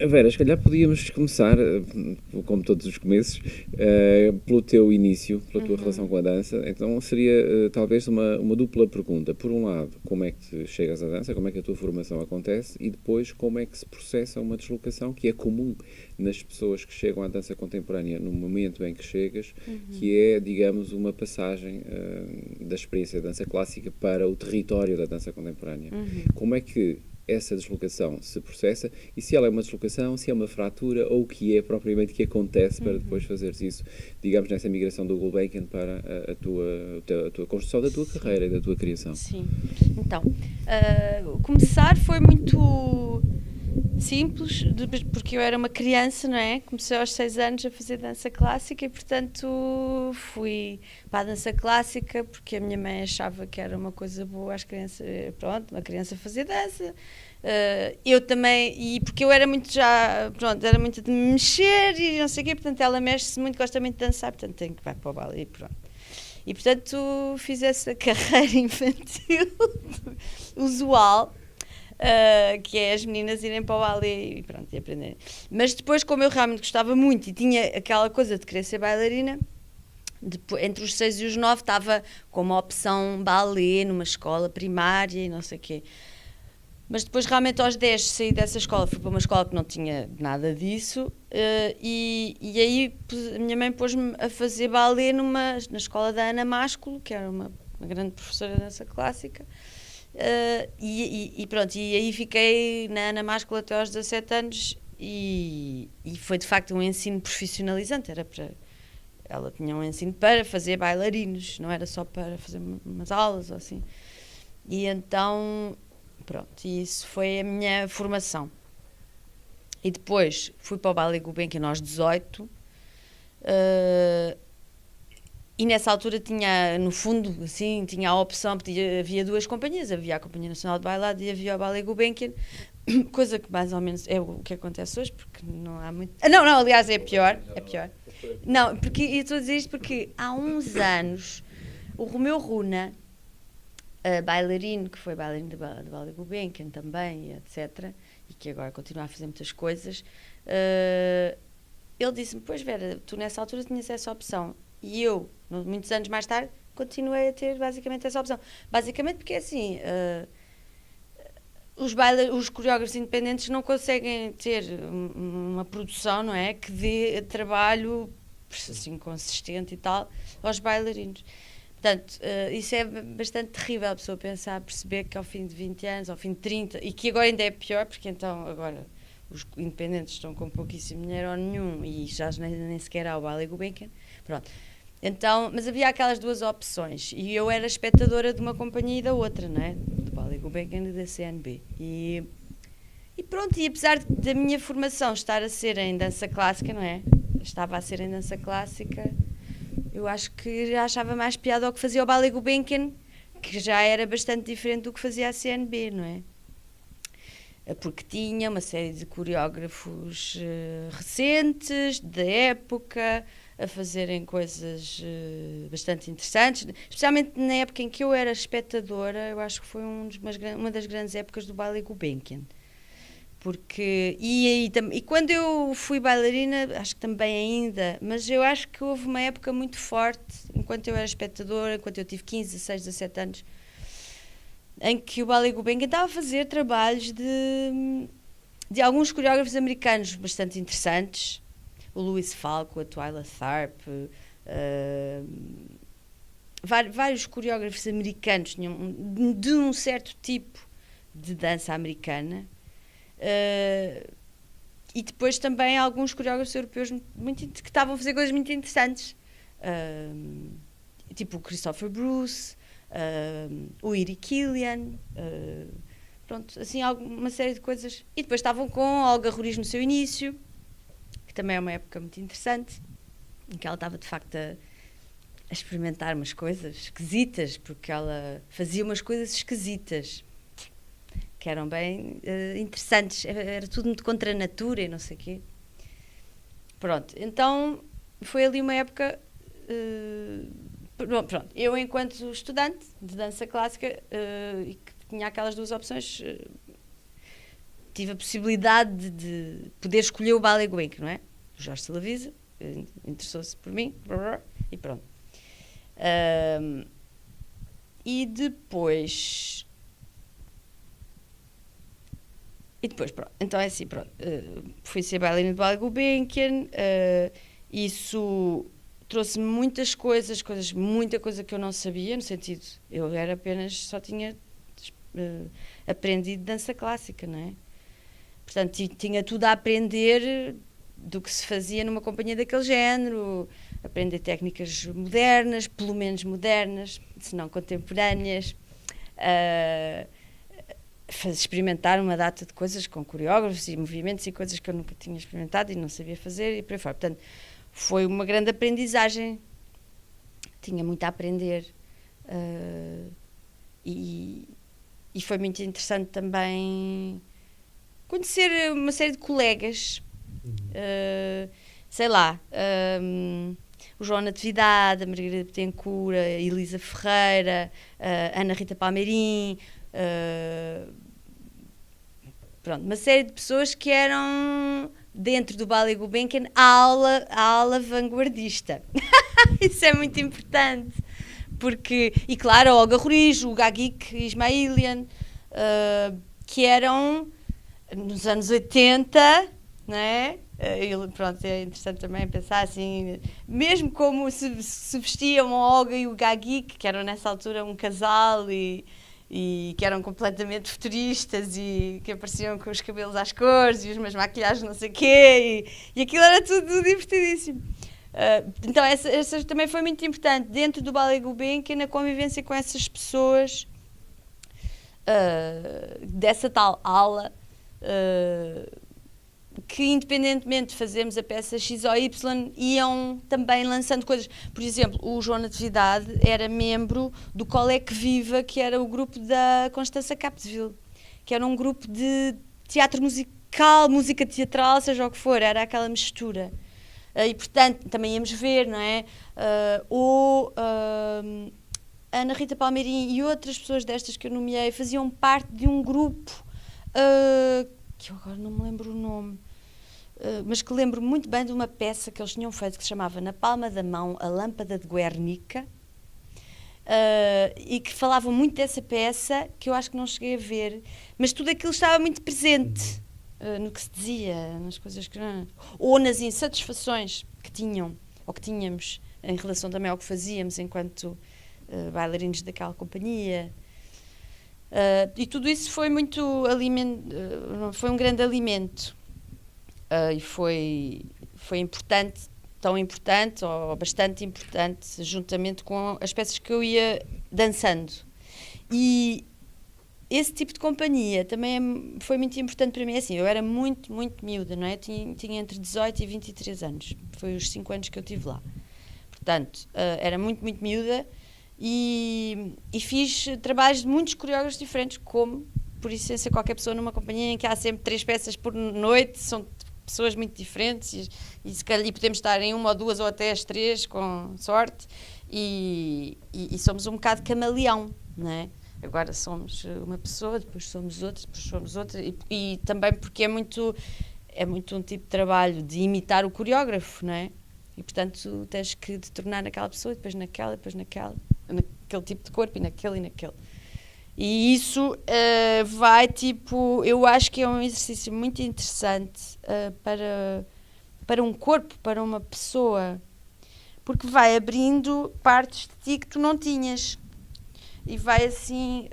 Vera, se calhar podíamos começar, como todos os começos, pelo teu início, pela tua relação com a dança. Então seria talvez uma dupla pergunta. Por um lado, como é que te chegas à dança, como é que a tua formação acontece e depois como é que se processa uma deslocação que é comum nas pessoas que chegam à dança contemporânea no momento em que chegas, que é, digamos, uma passagem da experiência da dança clássica para o território da dança contemporânea. Como é que essa deslocação se processa e se ela é uma deslocação, se é uma fratura ou o que é propriamente que acontece para depois fazeres isso, digamos, nessa migração do Gulbenkian para a tua construção da tua carreira e da tua criação. Sim. Então, começar foi muito simples, porque eu era uma criança, não é? Comecei aos 6 anos a fazer dança clássica e, portanto, fui para a dança clássica porque a minha mãe achava que era uma coisa boa às crianças, pronto, uma criança fazer dança. Eu também, e porque eu era muito era muito de me mexer e não sei o quê, portanto ela mexe-se muito, gosta muito de dançar, portanto tenho que ir para o balé e pronto. E portanto fiz essa carreira infantil usual, que é as meninas irem para o balé e pronto, e aprenderem. Mas depois, como eu realmente gostava muito e tinha aquela coisa de querer ser bailarina, depois, entre os 6 e os 9 estava como opção balé numa escola primária e não sei o quê. Mas depois realmente aos 10 saí dessa escola, fui para uma escola que não tinha nada disso, e aí a minha mãe pôs-me a fazer balé na escola da Ana Másculo, que era uma grande professora de dança clássica, e pronto, e aí fiquei na Ana Másculo até aos 17 anos e foi de facto um ensino profissionalizante, ela tinha um ensino para fazer bailarinos, não era só para fazer umas aulas ou assim. E então, pronto, isso foi a minha formação. E depois fui para o Ballet Gulbenkian aos 18, e nessa altura tinha, no fundo, assim, tinha a opção, havia 2 companhias, havia a Companhia Nacional de Bailado e havia o Ballet Gulbenkian, coisa que mais ou menos é o que acontece hoje, porque não há muito... Não, aliás, é pior. Não, porque eu estou a dizer isto porque há uns anos o Romeu Runa, bailarino, que foi bailarino de Ballet Gulbenkian também, etc., e que agora continua a fazer muitas coisas, ele disse-me, pois Vera, tu nessa altura tinhas essa opção, e eu, muitos anos mais tarde, continuei a ter basicamente essa opção. Basicamente porque assim, os coreógrafos independentes não conseguem ter uma produção, não é, que dê trabalho assim consistente e tal aos bailarinos. Portanto, isso é bastante terrível a pessoa perceber que ao fim de 20 anos, ao fim de 30, e que agora ainda é pior, porque então agora os independentes estão com pouquíssimo dinheiro ou nenhum e já nem sequer há o Ballet Gulbenkian. Pronto. Então, mas havia aquelas 2 opções e eu era espectadora de uma companhia e da outra, não é? Do Ballet Gulbenkian e da CNB. E pronto, e apesar da minha formação estar a ser em dança clássica, não é? Estava a ser em dança clássica, eu acho que já achava mais piada ao que fazia o Ballet Gulbenkian, que já era bastante diferente do que fazia a CNB, não é? Porque tinha uma série de coreógrafos recentes, da época, a fazerem coisas bastante interessantes, especialmente na época em que eu era espectadora. Eu acho que foi uma das grandes épocas do Ballet Gulbenkian. Porque, e quando eu fui bailarina, acho que também ainda, mas eu acho que houve uma época muito forte, enquanto eu era espectadora, enquanto eu tive 15, 16, 17 anos, em que o Ballet Gulbenkian estava a fazer trabalhos de alguns coreógrafos americanos bastante interessantes, o Louis Falco, a Twyla Tharp, vários coreógrafos americanos de um certo tipo de dança americana, e depois também alguns coreógrafos europeus que estavam a fazer coisas muito interessantes, tipo o Christopher Bruce, o Iri Killian, pronto, assim, uma série de coisas. E depois estavam com a Olga Ruiz no seu início, que também é uma época muito interessante, em que ela estava de facto a experimentar umas coisas esquisitas, porque ela fazia umas coisas esquisitas que eram bem interessantes, era tudo muito contra a natura e não sei o quê. Pronto, então foi ali uma época... pronto, eu enquanto estudante de dança clássica e que tinha aquelas 2 opções, tive a possibilidade de poder escolher o Ballet Gulbenkian, não é? O Jorge Salavisa interessou-se por mim e pronto. E depois pronto, então é assim, pronto, fui ser bailarina de Ballet Gulbenkian, isso trouxe-me muitas coisas, muita coisa que eu não sabia, no sentido, eu era apenas, só tinha aprendido dança clássica, não é? Portanto, tinha tudo a aprender do que se fazia numa companhia daquele género, aprender técnicas modernas, pelo menos modernas, se não contemporâneas, experimentar uma data de coisas com coreógrafos e movimentos e coisas que eu nunca tinha experimentado e não sabia fazer e por aí fora. Portanto, foi uma grande aprendizagem. Tinha muito a aprender. E foi muito interessante também conhecer uma série de colegas. Sei lá, o João Natividade, a Margarida Betancourt, a Elisa Ferreira, a Ana Rita Palmeirim, pronto, uma série de pessoas que eram dentro do Ballet Gulbenkian a ala vanguardista. Isso é muito importante, porque, e claro, a Olga Roriz, o Gagik Ismailian, que eram nos anos 80, não é? Pronto, é interessante também pensar assim, mesmo como se vestiam a Olga e o Gagik, que eram nessa altura um casal e que eram completamente futuristas e que apareciam com os cabelos às cores e umas maquilhagens não sei o quê, e aquilo era tudo divertidíssimo. Então essa também foi muito importante, dentro do Ballet Gulbenkian, na convivência com essas pessoas, dessa tal ala, que independentemente de fazermos a peça X ou Y, iam também lançando coisas. Por exemplo, o João Natividade era membro do Colec Viva, que era o grupo da Constança Capdeville, que era um grupo de teatro musical, música teatral, seja o que for, era aquela mistura. E portanto, também íamos ver, não é? A Ana Rita Palmeirim e outras pessoas destas que eu nomeei faziam parte de um grupo que eu agora não me lembro o nome, mas que lembro muito bem de uma peça que eles tinham feito que se chamava Na Palma da Mão, a Lâmpada de Guernica, e que falavam muito dessa peça, que eu acho que não cheguei a ver, mas tudo aquilo estava muito presente no que se dizia, nas coisas que... ou nas insatisfações que tinham, ou que tínhamos, em relação também ao que fazíamos enquanto bailarinos daquela companhia. E tudo isso foi muito foi um grande alimento, e foi importante, tão importante ou bastante importante, juntamente com as peças que eu ia dançando. E esse tipo de companhia também foi muito importante para mim. Assim, eu era muito, muito miúda, não é? Tinha entre 18 e 23 anos, foi os 5 anos que eu tive lá. Portanto, era muito, muito miúda. E fiz trabalhos de muitos coreógrafos diferentes, como, por essência, qualquer pessoa numa companhia em que há sempre 3 peças por noite, são pessoas muito diferentes e podemos estar em 1 ou 2 ou até as 3, com sorte, e somos um bocado camaleão, não é? Agora somos uma pessoa, depois somos outra, e também porque é muito um tipo de trabalho de imitar o coreógrafo, não é? E, portanto, tens que te tornar naquela pessoa, depois naquela, naquele tipo de corpo, e naquele. E isso eu acho que é um exercício muito interessante para um corpo, para uma pessoa, porque vai abrindo partes de ti que tu não tinhas. E vai assim...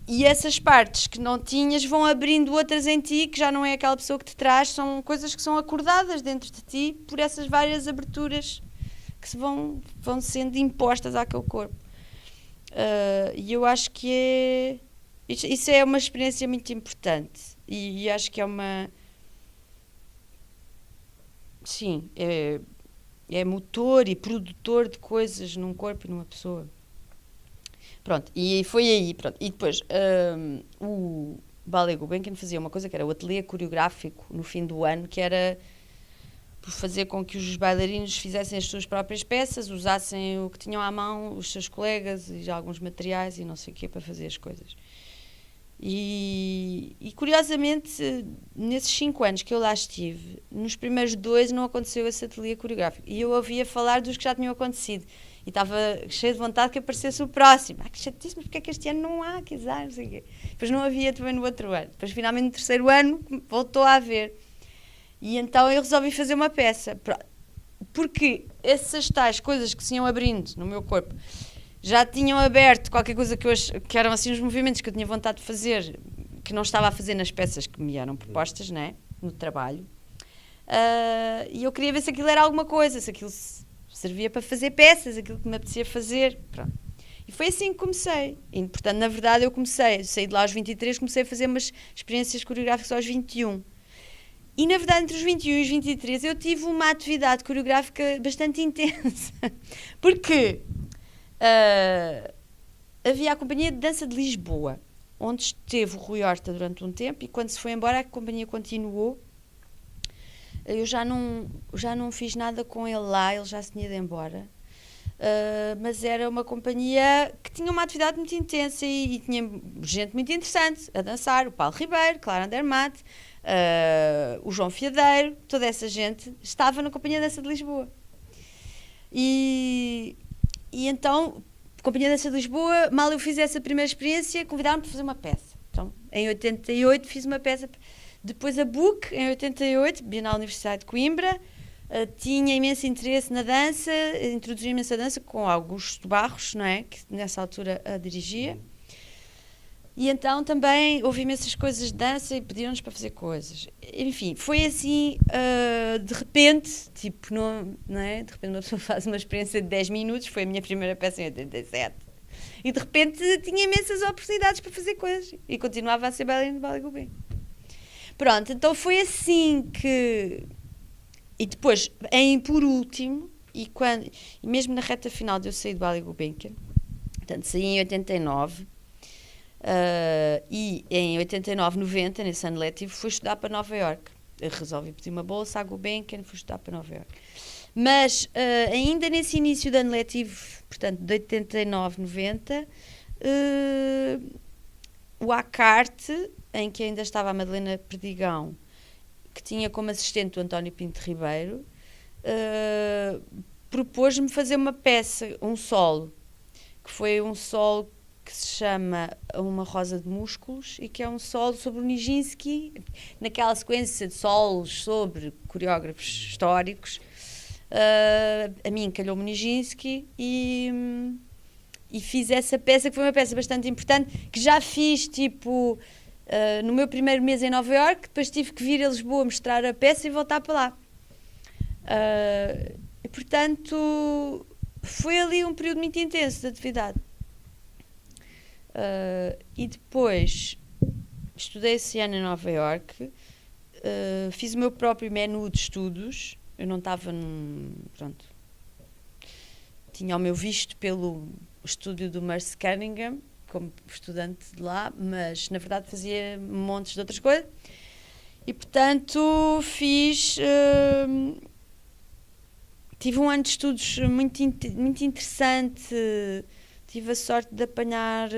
e essas partes que não tinhas vão abrindo outras em ti, que já não é aquela pessoa que te traz, são coisas que são acordadas dentro de ti por essas várias aberturas que vão sendo impostas àquele corpo. E eu acho que isso é uma experiência muito importante. E acho que é uma... Sim, é motor e produtor de coisas num corpo e numa pessoa. Pronto, e foi aí, pronto. E depois, o Ballet Gulbenkian fazia uma coisa que era o ateliê coreográfico no fim do ano, que era por fazer com que os bailarinos fizessem as suas próprias peças, usassem o que tinham à mão, os seus colegas e já alguns materiais e não sei o quê para fazer as coisas. E curiosamente, nesses 5 anos que eu lá estive, nos primeiros 2 não aconteceu esse ateliê coreográfico. E eu ouvia falar dos que já tinham acontecido. E estava cheio de vontade que aparecesse o próximo. Que chatice, mas porque é que este ano não há? Que azar, não sei o quê. Depois não havia também no outro ano. Depois, finalmente, no terceiro ano, voltou a haver. E então eu resolvi fazer uma peça. Porque essas tais coisas que se iam abrindo no meu corpo já tinham aberto qualquer coisa que eram assim os movimentos que eu tinha vontade de fazer, que não estava a fazer nas peças que me eram propostas, né? No trabalho. E eu queria ver se aquilo era alguma coisa, se aquilo servia para fazer peças, aquilo que me apetecia fazer. Pronto. E foi assim que comecei. E, portanto, na verdade, eu saí de lá aos 23, comecei a fazer umas experiências coreográficas aos 21. E, na verdade, entre os 21 e os 23, eu tive uma atividade coreográfica bastante intensa. Porque havia a Companhia de Dança de Lisboa, onde esteve o Rui Horta durante um tempo, e quando se foi embora a companhia continuou. Eu já não fiz nada com ele lá, ele já se tinha ido embora. Mas era uma companhia que tinha uma atividade muito intensa e tinha gente muito interessante a dançar. O Paulo Ribeiro, Clara Andermatt, o João Fiadeiro, toda essa gente estava na Companhia de Dança de Lisboa. E então, Companhia de Dança de Lisboa, mal eu fiz essa primeira experiência, convidaram-me para fazer uma peça. Então, em 88 fiz uma peça. Depois a BUC, em 88, Bienal Universidade de Coimbra, tinha imenso interesse na dança, introduziu imensa dança com Augusto Barros, não é? Que nessa altura a dirigia. E então também houve imensas coisas de dança e pediram-nos para fazer coisas. Enfim, foi assim, de repente, tipo, não é? De repente uma pessoa faz uma experiência de 10 minutos, foi a minha primeira peça em 87. E de repente tinha imensas oportunidades para fazer coisas. E continuava a ser bailarina de ballet Gulbenkian. Pronto, então foi assim que... E depois, por último, e mesmo na reta final de eu sair do ballet Gulbenkian, portanto, saí em 89, e em 89, 90, nesse ano letivo, fui estudar para Nova Iorque. Eu resolvi pedir uma bolsa à Gulbenkian e fui estudar para Nova Iorque. Mas, ainda nesse início do ano letivo, portanto, de 89, 90, o ACARTE, em que ainda estava a Madalena Perdigão, que tinha como assistente o António Pinto Ribeiro, propôs-me fazer uma peça, um solo, que foi um solo que se chama Uma Rosa de Músculos, e que é um solo sobre o Nijinsky, naquela sequência de solos sobre coreógrafos históricos. A mim calhou-me Nijinsky e fiz essa peça, que foi uma peça bastante importante, que já fiz, tipo... no meu primeiro mês em Nova Iorque, depois tive que vir a Lisboa mostrar a peça e voltar para lá. E, portanto, foi ali um período muito intenso de atividade. E depois estudei esse ano em Nova Iorque, fiz o meu próprio menu de estudos. Eu não estava pronto. Tinha o meu visto pelo estúdio do Merce Cunningham, como estudante de lá, mas na verdade fazia montes de outras coisas. E portanto tive um ano de estudos muito interessante, tive a sorte de apanhar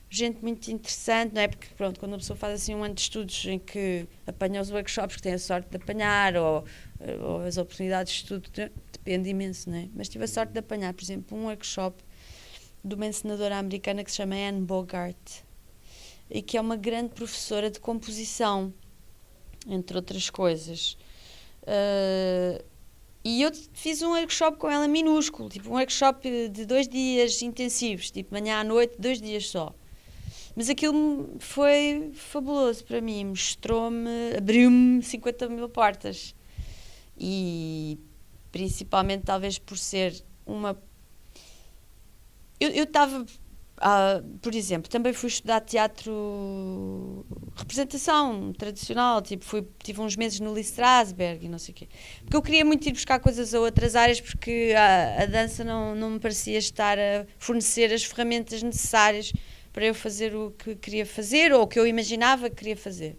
gente muito interessante, não é? Porque pronto, quando uma pessoa faz assim um ano de estudos em que apanha os workshops que tem a sorte de apanhar, ou as oportunidades de estudo, depende imenso, não é? Mas tive a sorte de apanhar, por exemplo, um workshop de uma encenadora americana que se chama Anne Bogart, e que é uma grande professora de composição, entre outras coisas. E eu fiz um workshop com ela minúsculo, tipo um workshop de 2 dias intensivos, tipo manhã à noite, 2 dias só. Mas aquilo foi fabuloso para mim, mostrou-me, abriu-me 50 mil portas. E principalmente talvez por ser uma... Eu estava, por exemplo, também fui estudar teatro, representação tradicional, tipo, tive uns meses no Lee Strasberg e não sei o quê. Porque eu queria muito ir buscar coisas a outras áreas, porque a dança não me parecia estar a fornecer as ferramentas necessárias para eu fazer o que queria fazer, ou o que eu imaginava que queria fazer.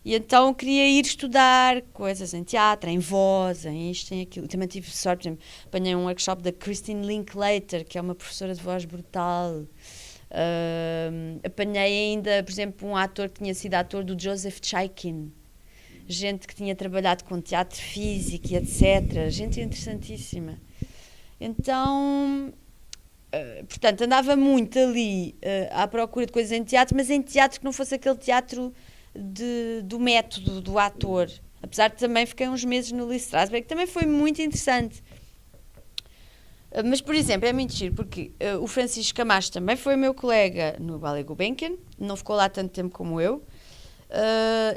E então eu queria ir estudar coisas em teatro, em voz, em isto, em aquilo. Também tive sorte, por exemplo, apanhei um workshop da Christine Linklater, que é uma professora de voz brutal. Apanhei ainda, por exemplo, um ator que tinha sido ator do Joseph Chaikin, gente que tinha trabalhado com teatro físico e etc, gente interessantíssima. Então, portanto, andava muito ali à procura de coisas em teatro, mas em teatro que não fosse aquele teatro do método do ator. Apesar de também fiquei uns meses no Lee Strasberg, que também foi muito interessante. Mas, por exemplo, é muito giro, porque o Francisco Camacho também foi meu colega no Ballet Gulbenkian, não ficou lá tanto tempo como eu,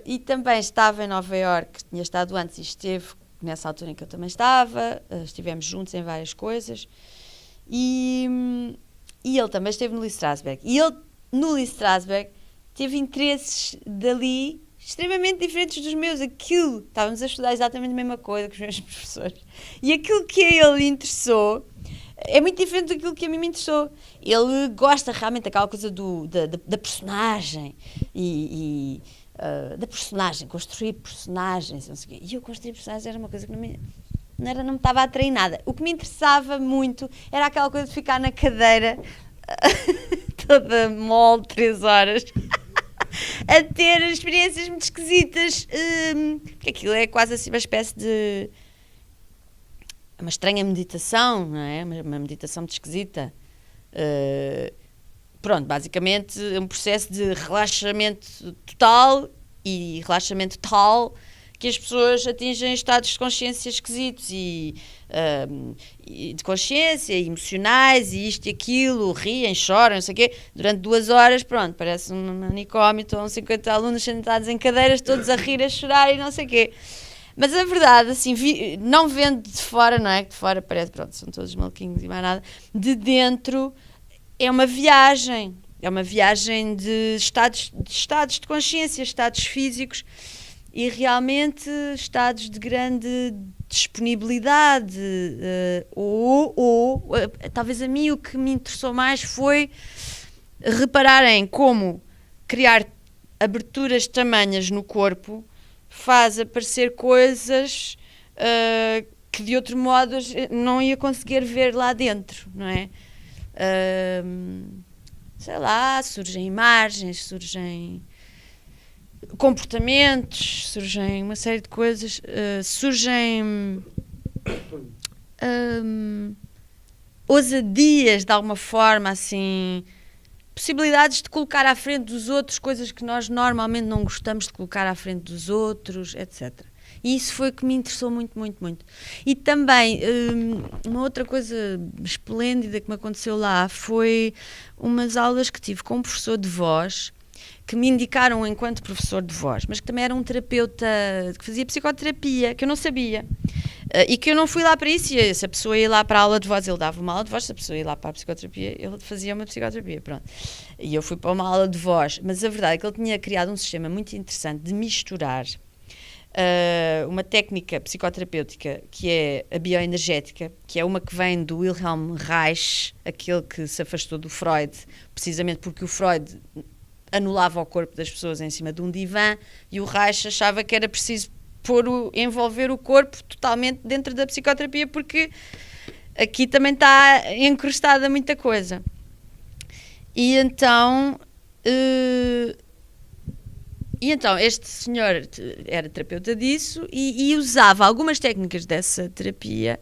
e também estava em Nova Iorque, tinha estado antes e esteve nessa altura em que eu também estava, estivemos juntos em várias coisas, e ele também esteve no Lee Strasberg. E ele, no Lee Strasberg, teve interesses dali extremamente diferentes dos meus. Estávamos a estudar exatamente a mesma coisa que os meus professores. E aquilo que a ele interessou é muito diferente daquilo que a mim me interessou. Ele gosta realmente daquela coisa da personagem da personagem, construir personagens, não sei o quê. E eu construir personagens era uma coisa que não me estava a atrair nada. O que me interessava muito era aquela coisa de ficar na cadeira toda mole 3 horas a ter experiências muito esquisitas, porque aquilo é quase assim uma espécie de uma estranha meditação, não é? Uma meditação muito esquisita. Pronto, basicamente é um processo de relaxamento total e relaxamento tal que as pessoas atingem estados de consciência esquisitos e de consciência, emocionais, e isto e aquilo, riem, choram, não sei o quê, durante 2 horas, pronto, parece um manicômio, estão 50 alunos sentados em cadeiras, todos a rir, a chorar e não sei o quê. Mas a verdade, assim, não vendo de fora, não é? Que de fora parece, pronto, são todos maluquinhos e mais nada, de dentro é uma viagem de estados de consciência, estados físicos, e realmente estados de grande disponibilidade, talvez a mim o que me interessou mais foi repararem como criar aberturas tamanhas no corpo faz aparecer coisas que de outro modo não ia conseguir ver lá dentro, não é? Sei lá, surgem imagens, surgem comportamentos, surgem uma série de coisas, surgem ousadias de alguma forma, assim, possibilidades de colocar à frente dos outros coisas que nós normalmente não gostamos de colocar à frente dos outros, etc. E isso foi o que me interessou muito, muito, muito. E também, uma outra coisa esplêndida que me aconteceu lá foi umas aulas que tive com um professor de voz, que me indicaram enquanto professor de voz, mas que também era um terapeuta que fazia psicoterapia, que eu não sabia, e que eu não fui lá para isso, e se a pessoa ia lá para a aula de voz, ele dava uma aula de voz, se a pessoa ia lá para a psicoterapia, ele fazia uma psicoterapia, pronto. E eu fui para uma aula de voz, mas a verdade é que ele tinha criado um sistema muito interessante de misturar uma técnica psicoterapêutica que é a bioenergética, que é uma que vem do Wilhelm Reich, aquele que se afastou do Freud, precisamente porque o Freud anulava o corpo das pessoas em cima de um divã, e o Reich achava que era preciso envolver o corpo totalmente dentro da psicoterapia, porque aqui também está encrustada muita coisa. E então este senhor era terapeuta disso e usava algumas técnicas dessa terapia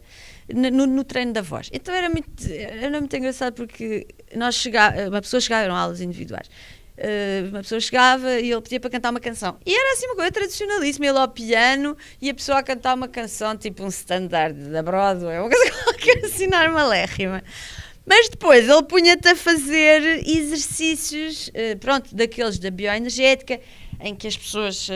no treino da voz. Então era muito engraçado, porque uma pessoa chegava, eram aulas individuais, uma pessoa chegava e ele pedia para cantar uma canção, e era assim uma coisa tradicionalíssima, ele ao piano e a pessoa a cantar uma canção tipo um standard da Broadway, uma coisa qualquer assim normalérrima. Mas depois ele punha-te a fazer exercícios, daqueles da bioenergética, em que as pessoas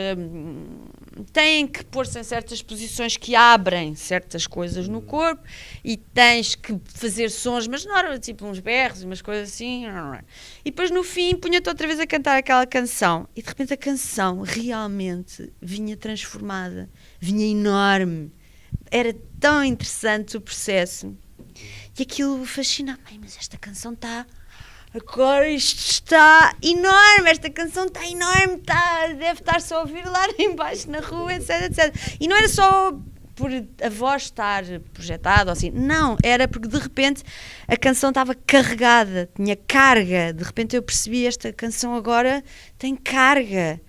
têm que pôr-se em certas posições que abrem certas coisas no corpo, e tens que fazer sons, mas não era tipo uns berros, umas coisas assim. E depois no fim punha-te outra vez a cantar aquela canção, e de repente a canção realmente vinha transformada, vinha enorme. Era tão interessante o processo. E aquilo fascina-me. Mas esta canção está... Agora isto está enorme, esta canção está enorme, deve estar-se a ouvir lá embaixo na rua, etc, etc. E não era só por a voz estar projetada ou assim. Não, era porque de repente a canção estava carregada, tinha carga. De repente eu percebi, esta canção agora tem carga.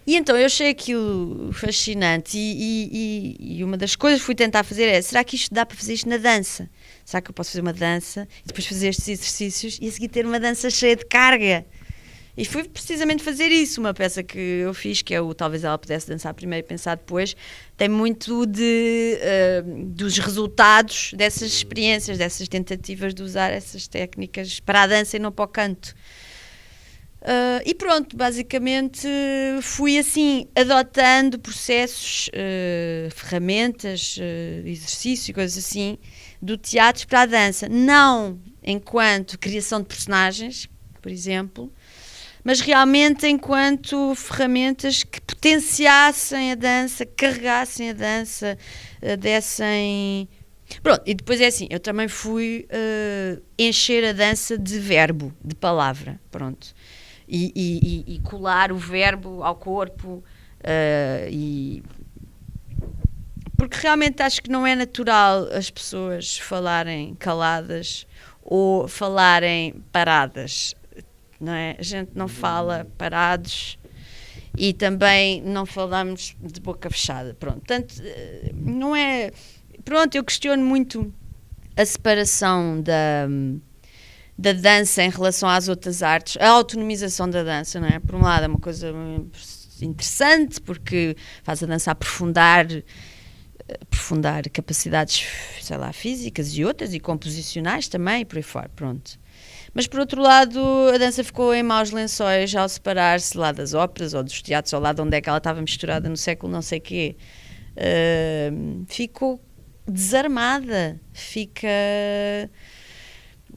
E então eu achei aquilo fascinante e uma das coisas que fui tentar fazer é, será que isto dá para fazer isto na dança? Será que eu posso fazer uma dança e depois fazer estes exercícios e a seguir ter uma dança cheia de carga? E fui precisamente fazer isso. Uma peça que eu fiz, que é o Talvez Ela Pudesse Dançar Primeiro e Pensar Depois, tem muito dos resultados dessas experiências, dessas tentativas de usar essas técnicas para a dança e não para o canto. E pronto, basicamente fui assim adotando processos, ferramentas, exercícios, coisas assim, do teatro para a dança. Não enquanto criação de personagens, por exemplo, mas realmente enquanto ferramentas que potenciassem a dança, carregassem a dança, dessem... Pronto, e depois é assim, eu também fui encher a dança de verbo, de palavra, pronto. E colar o verbo ao corpo, porque realmente acho que não é natural as pessoas falarem caladas ou falarem paradas, não é? A gente não fala parados e também não falamos de boca fechada, pronto. Portanto, não é... Pronto, eu questiono muito a separação da dança em relação às outras artes, a autonomização da dança, não é? Por um lado é uma coisa interessante porque faz a dança aprofundar capacidades, sei lá, físicas e outras, e composicionais também, e por aí fora, pronto. Mas por outro lado, a dança ficou em maus lençóis ao separar-se lá das óperas ou dos teatros, ou lá de onde é que ela estava misturada no século não sei quê. Ficou desarmada,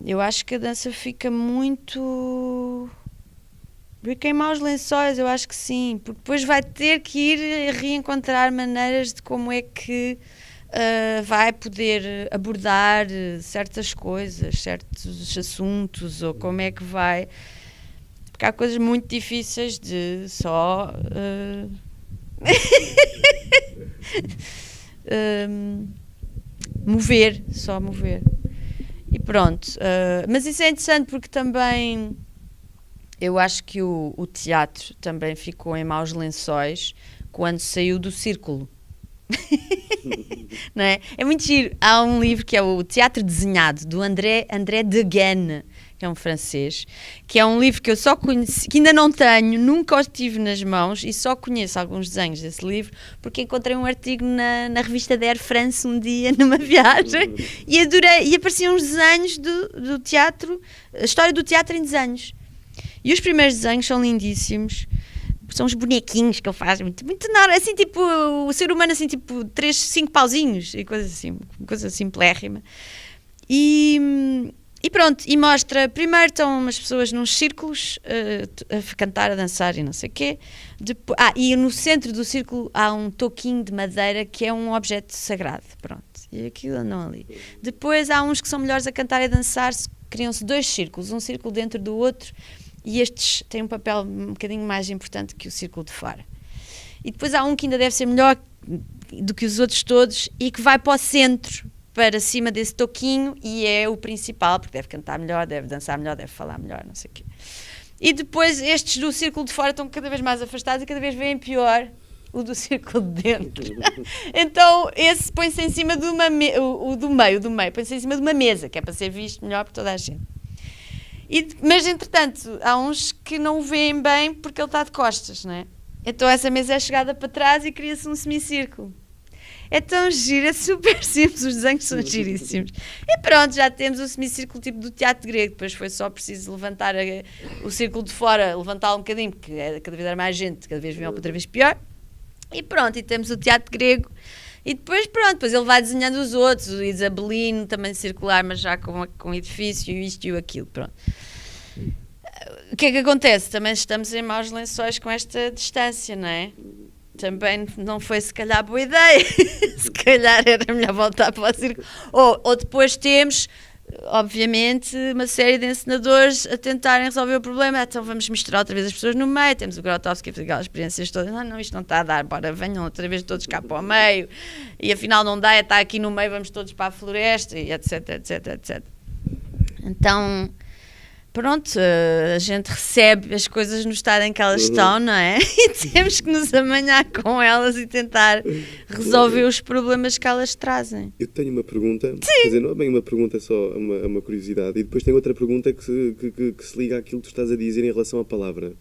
eu acho que a dança fica muito... Fica em maus lençóis, eu acho que sim, porque depois vai ter que ir reencontrar maneiras de como é que vai poder abordar certas coisas, certos assuntos, ou como é que vai... Porque há coisas muito difíceis de só... mover. E pronto, mas isso é interessante porque também eu acho que o teatro também ficou em maus lençóis quando saiu do círculo. Não é? É muito giro. Há um livro que é o Teatro Desenhado, do André Deguenne, que é um francês, que é um livro que eu só conheci, que ainda não tenho, nunca o tive nas mãos e só conheço alguns desenhos desse livro porque encontrei um artigo na revista da Air France um dia numa viagem e adorei, e apareciam uns desenhos do teatro, a história do teatro em desenhos, e os primeiros desenhos são lindíssimos. São os bonequinhos que ele faz, muito assim, tipo, o ser humano, assim, tipo, 5 pauzinhos e coisa assim, plérrima. E pronto, e mostra, primeiro estão umas pessoas nos círculos a cantar, a dançar e não sei o quê. E no centro do círculo há um toquinho de madeira que é um objeto sagrado, pronto. E aquilo andam ali. Depois há uns que são melhores a cantar e a dançar, criam-se 2 círculos, um círculo dentro do outro. E estes têm um papel um bocadinho mais importante que o círculo de fora. E depois há um que ainda deve ser melhor do que os outros todos e que vai para o centro, para cima desse toquinho, e é o principal, porque deve cantar melhor, deve dançar melhor, deve falar melhor, não sei o quê. E depois estes do círculo de fora estão cada vez mais afastados e cada vez veem pior o do círculo de dentro. Então esse põe-se em cima de o do meio, põe-se em cima de uma mesa, que é para ser visto melhor por toda a gente. Mas, entretanto, há uns que não o veem bem porque ele está de costas, não é? Então essa mesa é chegada para trás e cria-se um semicírculo. É tão giro, é super simples, os desenhos são giríssimos. E pronto, já temos o semicírculo tipo do teatro grego, depois foi só preciso levantar o círculo de fora, levantá-lo um bocadinho, porque cada vez era mais gente, cada vez vinha outra vez pior. E pronto, e temos o teatro grego. E depois, pronto, depois ele vai desenhando os outros, o Isabelino, também circular, mas já com edifício, isto e aquilo, pronto. O que é que acontece? Também estamos em maus lençóis com esta distância, não é? Também não foi se calhar boa ideia. Se calhar era melhor voltar para o círculo. Ou depois temos obviamente, uma série de encenadores a tentarem resolver o problema. Então vamos misturar outra vez as pessoas no meio. Temos o Grotowski a fazer aquelas experiências todas. Não, isto não está a dar, bora, venham outra vez todos cá para o meio. E afinal não dá, está aqui no meio, vamos todos para a floresta, e etc, etc, etc. Então, pronto, a gente recebe as coisas no estado em que elas estão, não é? E temos que nos amanhar com elas e tentar resolver os problemas que elas trazem. Eu tenho uma pergunta, quer dizer, não é bem uma pergunta só, é uma curiosidade, e depois tenho outra pergunta que se liga àquilo que tu estás a dizer em relação à palavra.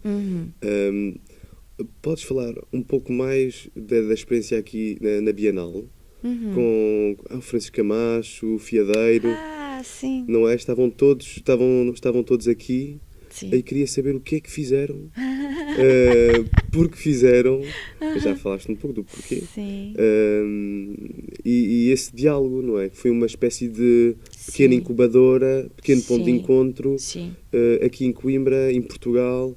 Podes falar um pouco mais da experiência aqui na Bienal, com o Francisco Camacho, o Fiadeiro, Sim. não é? Estavam todos aqui. Sim. E queria saber o que é que fizeram, porque fizeram, já falaste um pouco do porquê, Sim. E esse diálogo, não é? Foi uma espécie de pequena incubadora, pequeno ponto de encontro, aqui em Coimbra, em Portugal.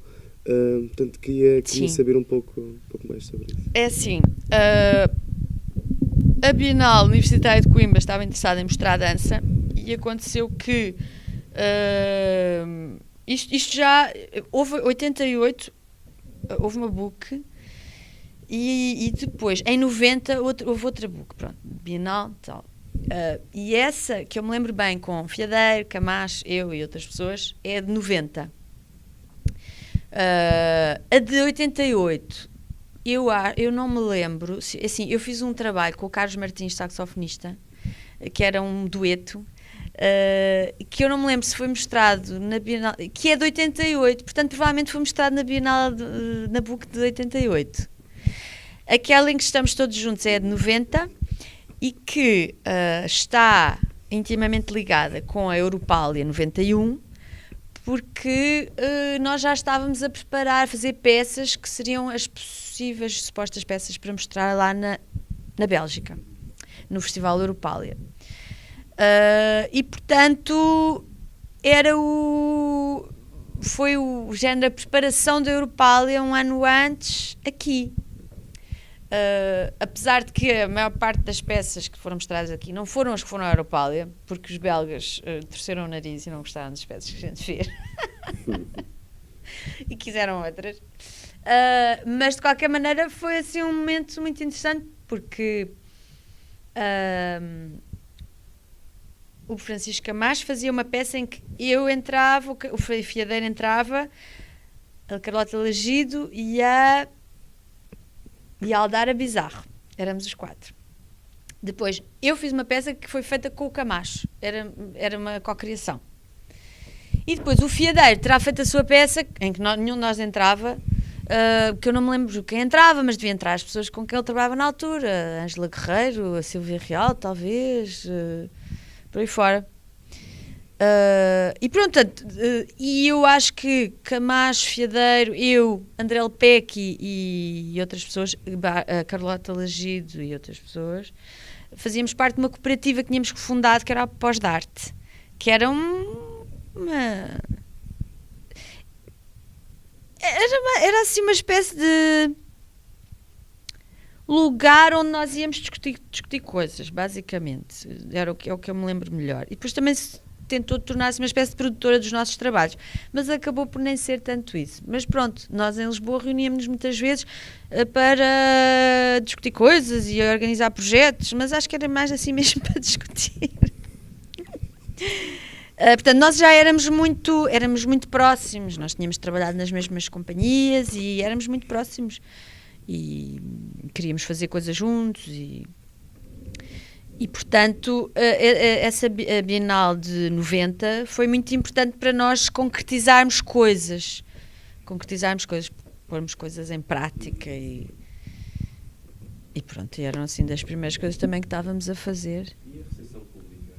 Portanto, queria saber um pouco mais sobre isso. É assim, a Bienal Universitária de Coimbra estava interessada em mostrar dança e aconteceu que isto já houve 88, houve uma book e depois em 90 houve outra book, pronto, Bienal e tal. E essa que eu me lembro bem, com Fiadeiro, Camacho, eu e outras pessoas, é de 90. A de 88 eu não me lembro, assim, eu fiz um trabalho com o Carlos Martins, saxofonista, que era um dueto, que eu não me lembro se foi mostrado na Bienal, que é de 88, portanto provavelmente foi mostrado na Bienal, na book de 88. Aquela em que estamos todos juntos é de 90 e que está intimamente ligada com a Europália 91, porque nós já estávamos a preparar, a fazer peças que seriam as possíveis, supostas peças para mostrar lá na Bélgica, no Festival Europália. E portanto foi o género da preparação da Europália um ano antes aqui. Apesar de que a maior parte das peças que foram mostradas aqui não foram as que foram à Europália, porque os belgas torceram o nariz e não gostaram das peças que a gente fez e quiseram outras, mas de qualquer maneira foi assim um momento muito interessante, porque o Francisco Camacho fazia uma peça em que eu entrava, o Fiadeiro entrava, a Carlota Lagido e a Aldara Bizarro. Éramos os 4. Depois, eu fiz uma peça que foi feita com o Camacho. Era uma cocriação. E depois, o Fiadeiro terá feito a sua peça, em que nenhum de nós entrava, que eu não me lembro quem entrava, mas devia entrar as pessoas com quem ele trabalhava na altura. A Ângela Guerreiro, a Silvia Real, talvez, por aí fora. E pronto, e eu acho que Camacho, Fiadeiro, eu, André Lepecki e outras pessoas, a Carlota Lagido e outras pessoas, fazíamos parte de uma cooperativa que tínhamos fundado, que era a Pós-de-Arte, que era era assim uma espécie de lugar onde nós íamos discutir coisas, basicamente. É o que eu me lembro melhor. E depois também tentou tornar-se uma espécie de produtora dos nossos trabalhos, mas acabou por nem ser tanto isso. Mas pronto, nós em Lisboa reuníamos-nos muitas vezes para discutir coisas e organizar projetos, mas acho que era mais assim mesmo para discutir. Portanto, nós já éramos muito próximos, nós tínhamos trabalhado nas mesmas companhias e éramos muito próximos e queríamos fazer coisas juntos e portanto, essa Bienal de 90 foi muito importante para nós concretizarmos coisas, pormos coisas em prática e pronto, eram assim das primeiras coisas também que estávamos a fazer. E a recepção pública?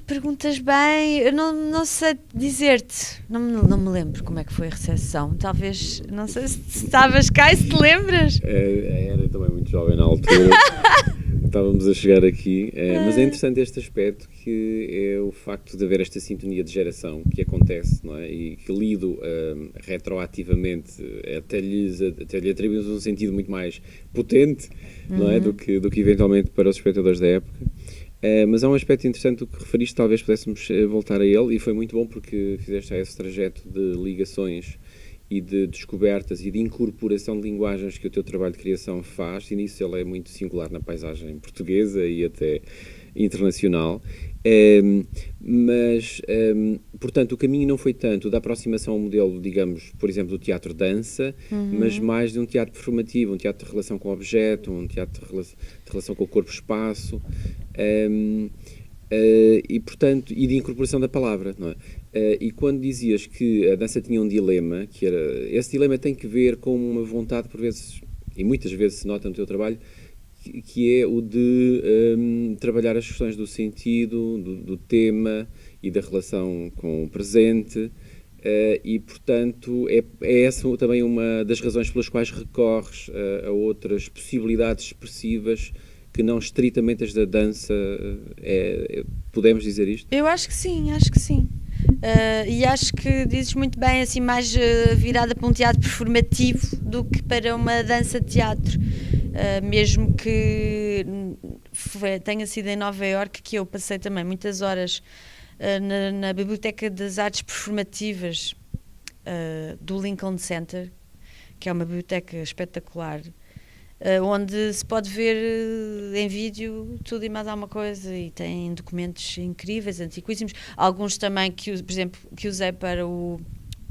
Perguntas bem, eu não sei dizer-te, não me lembro como é que foi a recepção, talvez, não sei se estavas cá e se te lembras. Era também muito jovem na altura. Estávamos a chegar aqui, mas é interessante este aspecto, que é o facto de haver esta sintonia de geração que acontece, não é? E que lido retroativamente até lhe atribuímos um sentido muito mais potente, não é? do que eventualmente para os espectadores da época. Mas há um aspecto interessante do que referiste, talvez pudéssemos voltar a ele, e foi muito bom porque fizeste esse trajeto de ligações e de descobertas e de incorporação de linguagens que o teu trabalho de criação faz, e nisso ele é muito singular na paisagem portuguesa e até internacional. Portanto, o caminho não foi tanto da aproximação ao modelo, digamos, por exemplo, do teatro-dança, mas mais de um teatro performativo, um teatro de relação com o objeto, um teatro de relação com o corpo-espaço, e, portanto, e de incorporação da palavra, não é? E quando dizias que a dança tinha um dilema, que era, esse dilema tem que ver com uma vontade, por vezes, e muitas vezes se nota no teu trabalho, que é o de trabalhar as questões do sentido, do tema e da relação com o presente, e, portanto, é essa também uma das razões pelas quais recorres a outras possibilidades expressivas que não estritamente as da dança. Podemos dizer isto? Eu acho que sim, e acho que dizes muito bem, assim, mais virada para um teatro performativo do que para uma dança-teatro. Mesmo que tenha sido em Nova Iorque, que eu passei também muitas horas na Biblioteca das Artes Performativas do Lincoln Center, que é uma biblioteca espetacular, onde se pode ver em vídeo tudo e mais alguma coisa, e tem documentos incríveis, antiquíssimos, alguns também por exemplo, que usei para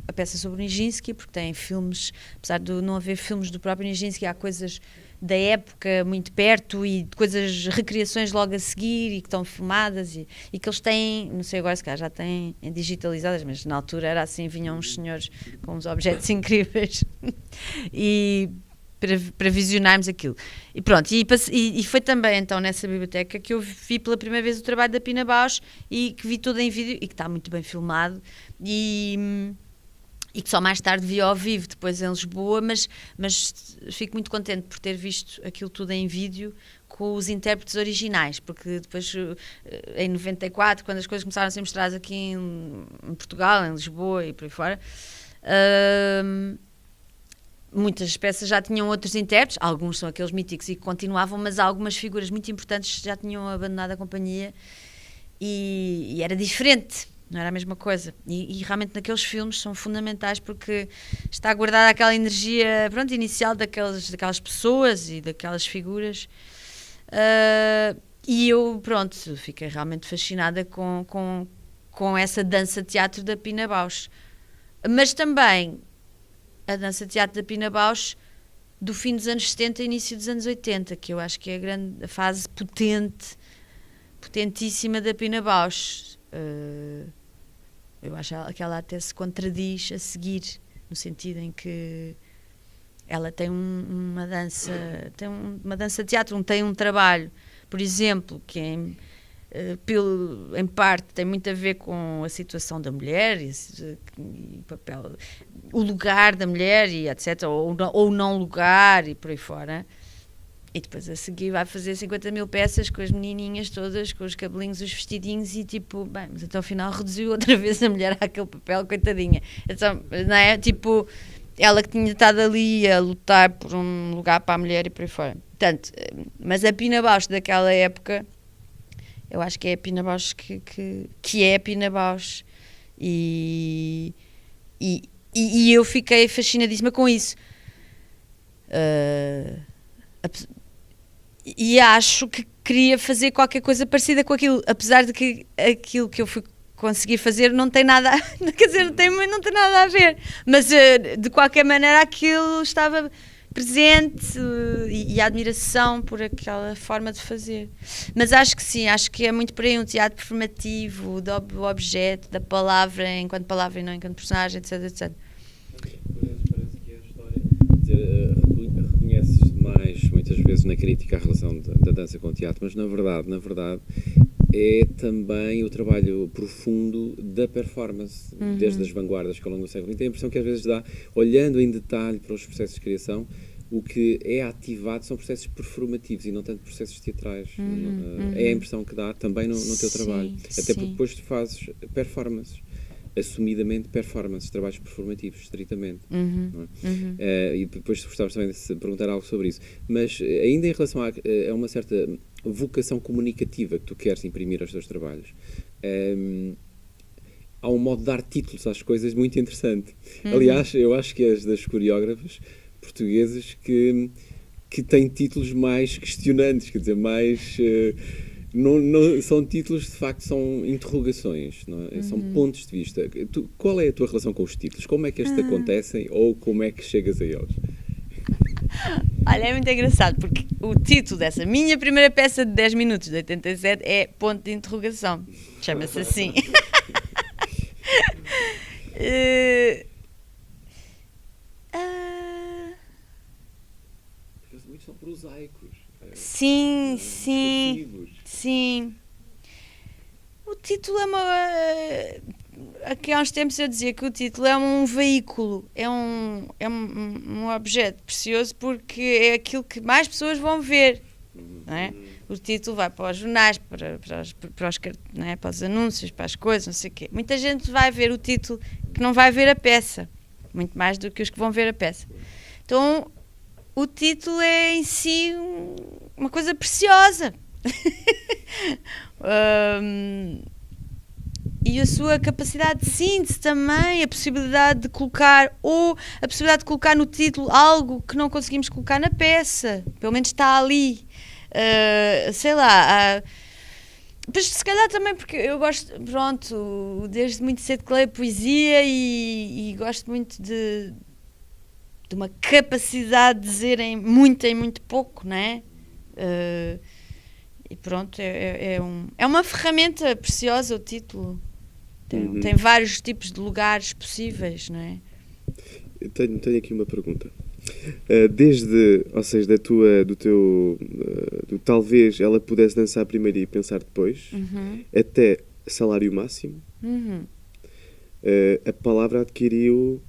a peça sobre Nijinsky, porque tem filmes, apesar de não haver filmes do próprio Nijinsky, há coisas da época muito perto e coisas, recriações logo a seguir e que estão filmadas e que eles têm, não sei agora se calhar já têm digitalizadas, mas na altura era assim, vinham uns senhores com uns objetos incríveis e para visionarmos aquilo. E pronto, e foi também então nessa biblioteca que eu vi pela primeira vez o trabalho da Pina Bausch e que vi tudo em vídeo e que está muito bem filmado e que só mais tarde vi ao vivo, depois em Lisboa, mas fico muito contente por ter visto aquilo tudo em vídeo com os intérpretes originais, porque depois, em 94, quando as coisas começaram a ser mostradas aqui em Portugal, em Lisboa e por aí fora, muitas peças já tinham outros intérpretes, alguns são aqueles míticos e que continuavam, mas algumas figuras muito importantes já tinham abandonado a companhia e era diferente. Não era a mesma coisa. E realmente naqueles filmes são fundamentais porque está guardada aquela energia, pronto, inicial daquelas pessoas e daquelas figuras. E eu, pronto, fiquei realmente fascinada com essa dança-teatro da Pina Bausch. Mas também a dança-teatro da Pina Bausch do fim dos anos 70 e início dos anos 80, que eu acho que é a fase potentíssima da Pina Bausch. Eu acho que ela até se contradiz a seguir, no sentido em que ela tem uma dança teatro, tem um trabalho, por exemplo, que em parte tem muito a ver com a situação da mulher e o papel, o lugar da mulher e etc, ou não lugar e por aí fora. E depois a seguir vai fazer 50 mil peças com as menininhas todas, com os cabelinhos, os vestidinhos e tipo, bem, mas até ao final reduziu outra vez a mulher àquele papel, coitadinha. Então, não é? Tipo, ela que tinha estado ali a lutar por um lugar para a mulher e por aí fora. Portanto, mas a Pina Bausch daquela época, eu acho que é a Pina Bausch que é a Pina Bausch. E eu fiquei fascinadíssima com isso. E acho que queria fazer qualquer coisa parecida com aquilo, apesar de que aquilo que eu fui conseguir fazer não tem nada, quer dizer, não tem nada a ver, mas de qualquer maneira aquilo estava presente e a admiração por aquela forma de fazer. Mas acho que sim, acho que é muito por aí um teatro performativo, do objeto, da palavra enquanto palavra e não enquanto personagem, etc, etc. Parece que é a história, reconheces mais muitas vezes na crítica a relação da dança com o teatro, mas na verdade é também o trabalho profundo da performance, desde as vanguardas que ao longo do século XX. Tem a impressão que às vezes dá, olhando em detalhe para os processos de criação, o que é ativado são processos performativos e não tanto processos teatrais. É a impressão que dá também no teu trabalho. Até porque depois tu fazes performances, assumidamente performances, trabalhos performativos, estritamente. Não é? E depois gostavas também de perguntar algo sobre isso. Mas ainda em relação a uma certa vocação comunicativa que tu queres imprimir aos teus trabalhos, há um modo de dar títulos às coisas muito interessante. Aliás, eu acho que és das coreógrafas portuguesas que têm títulos mais questionantes, quer dizer, mais... não, são títulos, de facto, são interrogações, não é? São pontos de vista. Qual é a tua relação com os títulos? Como é que estes acontecem ou como é que chegas a eles? Olha, é muito engraçado, porque o título dessa minha primeira peça de 10 minutos, de 87, é Ponto de Interrogação. Chama-se assim. Porque muitos são prosaicos. Sim. O título é aqui há uns tempos eu dizia que o título é um veículo, é um objeto precioso porque é aquilo que mais pessoas vão ver, não é? O título vai para os jornais, para os anúncios, para as coisas, não sei o quê. Muita gente vai ver o título que não vai ver a peça, muito mais do que os que vão ver a peça. Então, o título é em si uma coisa preciosa. E a sua capacidade de síntese também, a possibilidade de colocar no título algo que não conseguimos colocar na peça, pelo menos está ali, sei lá, mas se calhar também porque eu gosto, pronto, desde muito cedo que leio poesia e gosto muito de uma capacidade de dizer em muito pouco, não é? E pronto, é uma ferramenta preciosa o título. Tem vários tipos de lugares possíveis, não é? Eu tenho aqui uma pergunta. Desde, ou seja, do talvez ela pudesse dançar primeiro e pensar depois, até salário máximo, a palavra adquiriu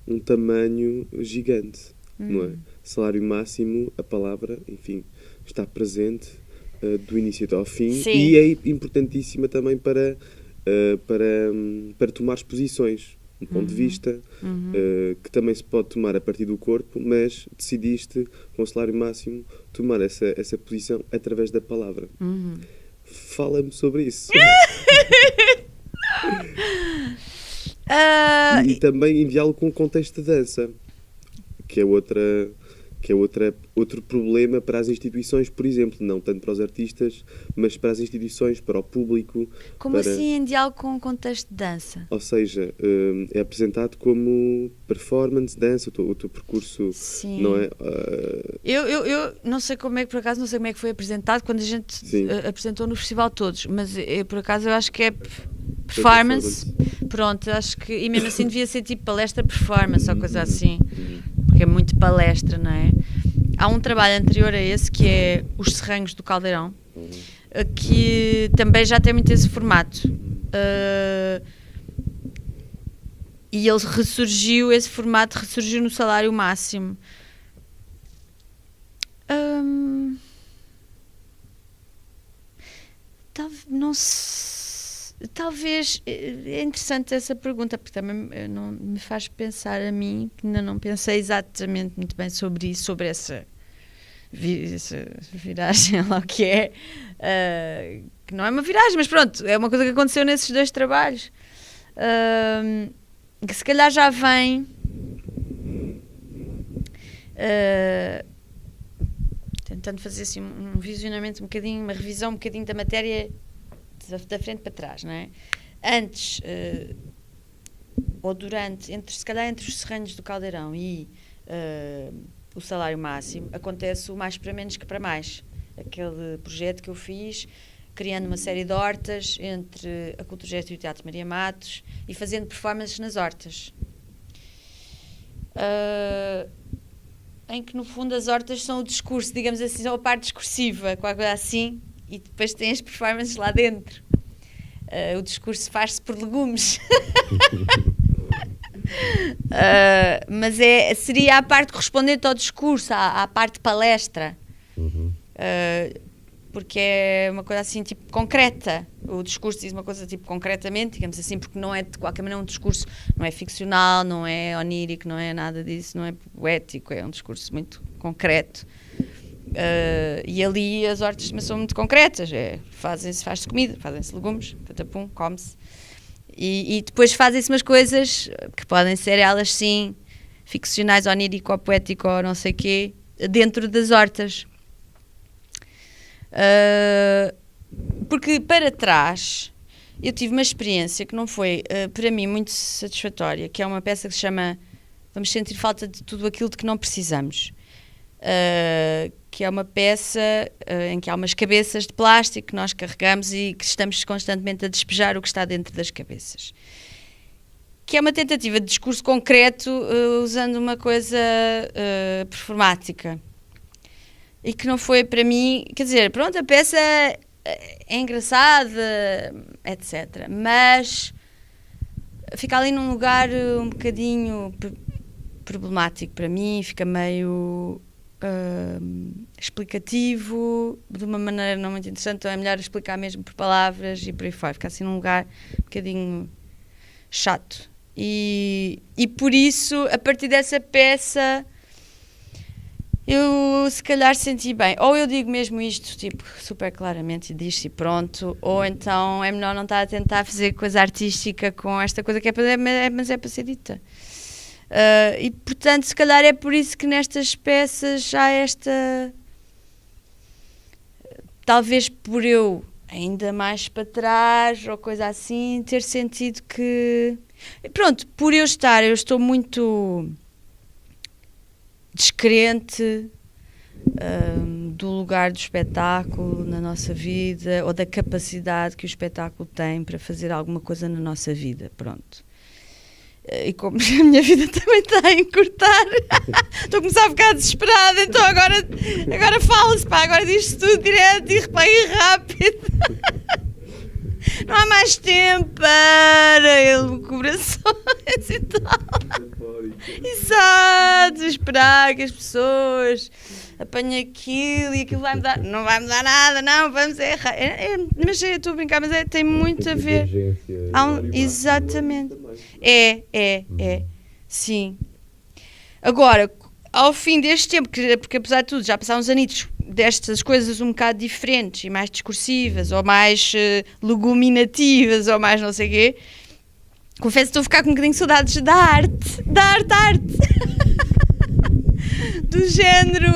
um tamanho gigante, não é? Salário máximo, a palavra, enfim, está presente do início até ao fim. Sim. E é importantíssima também para tomar posições, um ponto de vista que também se pode tomar a partir do corpo, mas decidiste, com o salário máximo, tomar essa posição através da palavra. Fala-me sobre isso. E também em diálogo com o contexto de dança, que é outro problema para as instituições, por exemplo, não tanto para os artistas, mas para as instituições, para o público. Como assim em diálogo com o contexto de dança? Ou seja, é apresentado como performance, dança, o teu percurso. Sim. Não é? Eu não sei como é que, por acaso, não sei como é que foi apresentado quando a gente apresentou no festival todos, mas por acaso eu acho que é performance. Pronto, acho que, e mesmo assim devia ser tipo palestra performance ou coisa assim. Porque é muito palestra, não é? Há um trabalho anterior a esse que é Os Serranhos do Caldeirão, que também já tem muito esse formato. E esse formato ressurgiu no salário máximo. Talvez é interessante essa pergunta, porque também não me faz pensar a mim, que ainda não pensei exatamente muito bem sobre isso, sobre essa viragem lá o que é, que não é uma viragem, mas pronto, é uma coisa que aconteceu nesses dois trabalhos, que se calhar já vem tentando fazer assim um visionamento um bocadinho, uma revisão um bocadinho da matéria da frente para trás, não é? Antes ou durante, se calhar entre os Serranhos do Caldeirão e o salário máximo, acontece o mais para menos que para mais. Aquele projeto que eu fiz, criando uma série de hortas entre a Culturgest e o Teatro Maria Matos e fazendo performances nas hortas. Em que, no fundo, as hortas são o discurso, digamos assim, são a parte discursiva, qualquer coisa assim, e depois tem as performances lá dentro. O discurso faz-se por legumes. Mas seria a parte correspondente ao discurso, à parte palestra. Porque é uma coisa assim, tipo, concreta. O discurso diz uma coisa, tipo, concretamente, digamos assim, porque não é, de qualquer maneira, um discurso, não é ficcional, não é onírico, não é nada disso, não é poético, é um discurso muito concreto. E ali as hortas também são muito concretas. Faz-se comida, fazem-se legumes, patapum, come-se. E depois fazem-se umas coisas que podem ser elas sim, ficcionais, onírico, ou poético, ou não sei o quê, dentro das hortas. Porque para trás eu tive uma experiência que não foi para mim muito satisfatória, que é uma peça que se chama Vamos Sentir Falta de Tudo Aquilo de que Não Precisamos, que é uma peça em que há umas cabeças de plástico que nós carregamos e que estamos constantemente a despejar o que está dentro das cabeças, que é uma tentativa de discurso concreto usando uma coisa performática. E que não foi para mim, quer dizer, pronto, a peça é engraçada, etc. Mas fica ali num lugar um bocadinho problemático para mim, fica meio explicativo, de uma maneira não muito interessante, então é melhor explicar mesmo por palavras e por aí fora. Fica assim num lugar um bocadinho chato. E por isso, a partir dessa peça, eu se calhar senti bem, ou eu digo mesmo isto tipo super claramente e diz-se pronto, ou então é melhor não estar a tentar fazer coisa artística com esta coisa que mas é para ser dita. E portanto se calhar é por isso que nestas peças há esta, talvez por eu ainda mais para trás ou coisa assim, ter sentido que pronto, por eu estou muito descrente do lugar do espetáculo na nossa vida ou da capacidade que o espetáculo tem para fazer alguma coisa na nossa vida, pronto. E como a minha vida também está a encurtar, estou a começar a ficar desesperada, então agora fala-se, agora diz-se tudo direto e rápido. Não há mais tempo para elaborações e tal. Exato, esperar que as pessoas apanhem aquilo e aquilo vai mudar. Não vai mudar nada, não, vamos errar. Mas eu estou a brincar, mas tem muito a ver. Exatamente. Sim. Agora, ao fim deste tempo, porque apesar de tudo já passaram uns anitos destas coisas um bocado diferentes e mais discursivas ou mais leguminativas ou mais não sei o quê, confesso que estou a ficar com um bocadinho de saudades da arte do género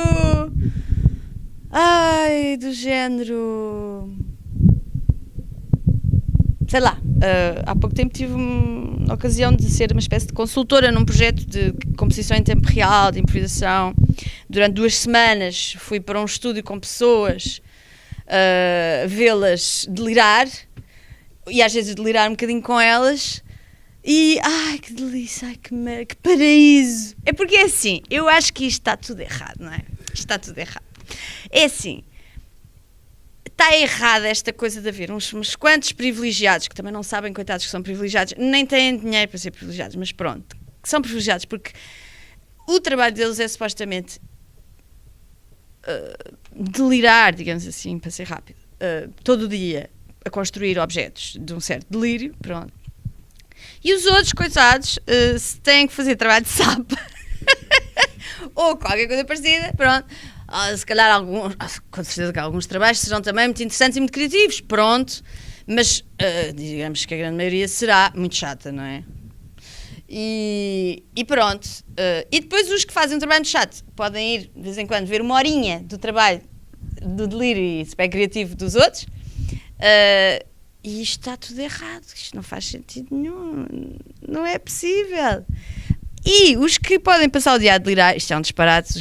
sei lá, há pouco tempo tive a ocasião de ser uma espécie de consultora num projeto de composição em tempo real, de improvisação. Durante 2 semanas fui para um estúdio com pessoas, vê-las delirar, e às vezes delirar um bocadinho com elas, e ai que delícia, ai que paraíso. É porque é assim, eu acho que isto está tudo errado, não é? Isto está tudo errado. É assim, está errada esta coisa de haver uns quantos privilegiados, que também não sabem, coitados, que são privilegiados, nem têm dinheiro para ser privilegiados, mas pronto, que são privilegiados porque o trabalho deles é supostamente delirar, digamos assim, para ser rápido, todo o dia a construir objetos de um certo delírio, pronto. E os outros, coitados, se têm que fazer trabalho de sapo ou qualquer coisa parecida, pronto. Se calhar alguns, com certeza que alguns trabalhos serão também muito interessantes e muito criativos, pronto, mas digamos que a grande maioria será muito chata, não é? E pronto. E depois os que fazem um trabalho muito chato podem ir de vez em quando ver 1 horinha do trabalho do delírio e super criativo dos outros, e isto está tudo errado, isto não faz sentido nenhum, não é possível. E os que podem passar o dia a delirar, isto é um disparate,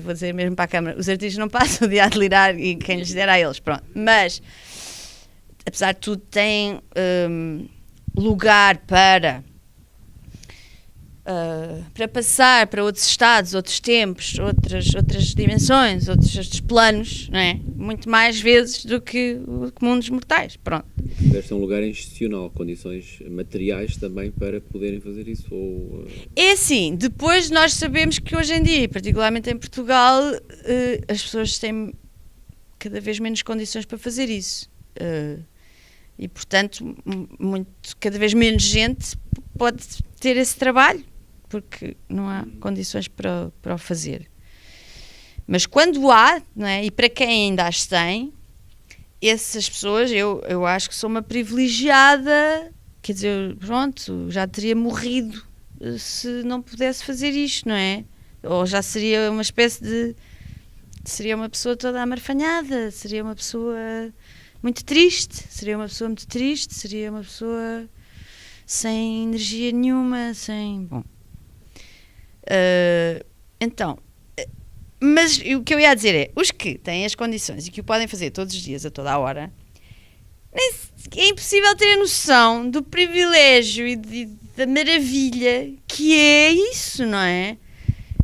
vou dizer mesmo para a câmara, os artistas não passam o dia a delirar e quem lhes der a eles, pronto. Mas, apesar de tudo, têm lugar para passar para outros estados, outros tempos, outras dimensões, outros planos, não é? Muito mais vezes do que o comum dos mortais, pronto. Deve ser um lugar institucional, condições materiais também para poderem fazer isso? Ou... É assim, depois nós sabemos que hoje em dia, particularmente em Portugal, as pessoas têm cada vez menos condições para fazer isso. E, portanto, cada vez menos gente pode ter esse trabalho, porque não há condições para o fazer. Mas quando há, não é? E para quem ainda as tem, essas pessoas, eu acho que sou uma privilegiada, quer dizer, pronto, já teria morrido se não pudesse fazer isto, não é? Ou já seria uma espécie de... Seria uma pessoa toda amarfanhada, seria uma pessoa muito triste, seria uma pessoa sem energia nenhuma, sem... Bom. Então, mas o que eu ia dizer é, os que têm as condições e que o podem fazer todos os dias, a toda a hora, é impossível ter a noção do privilégio e da maravilha que é isso, não é?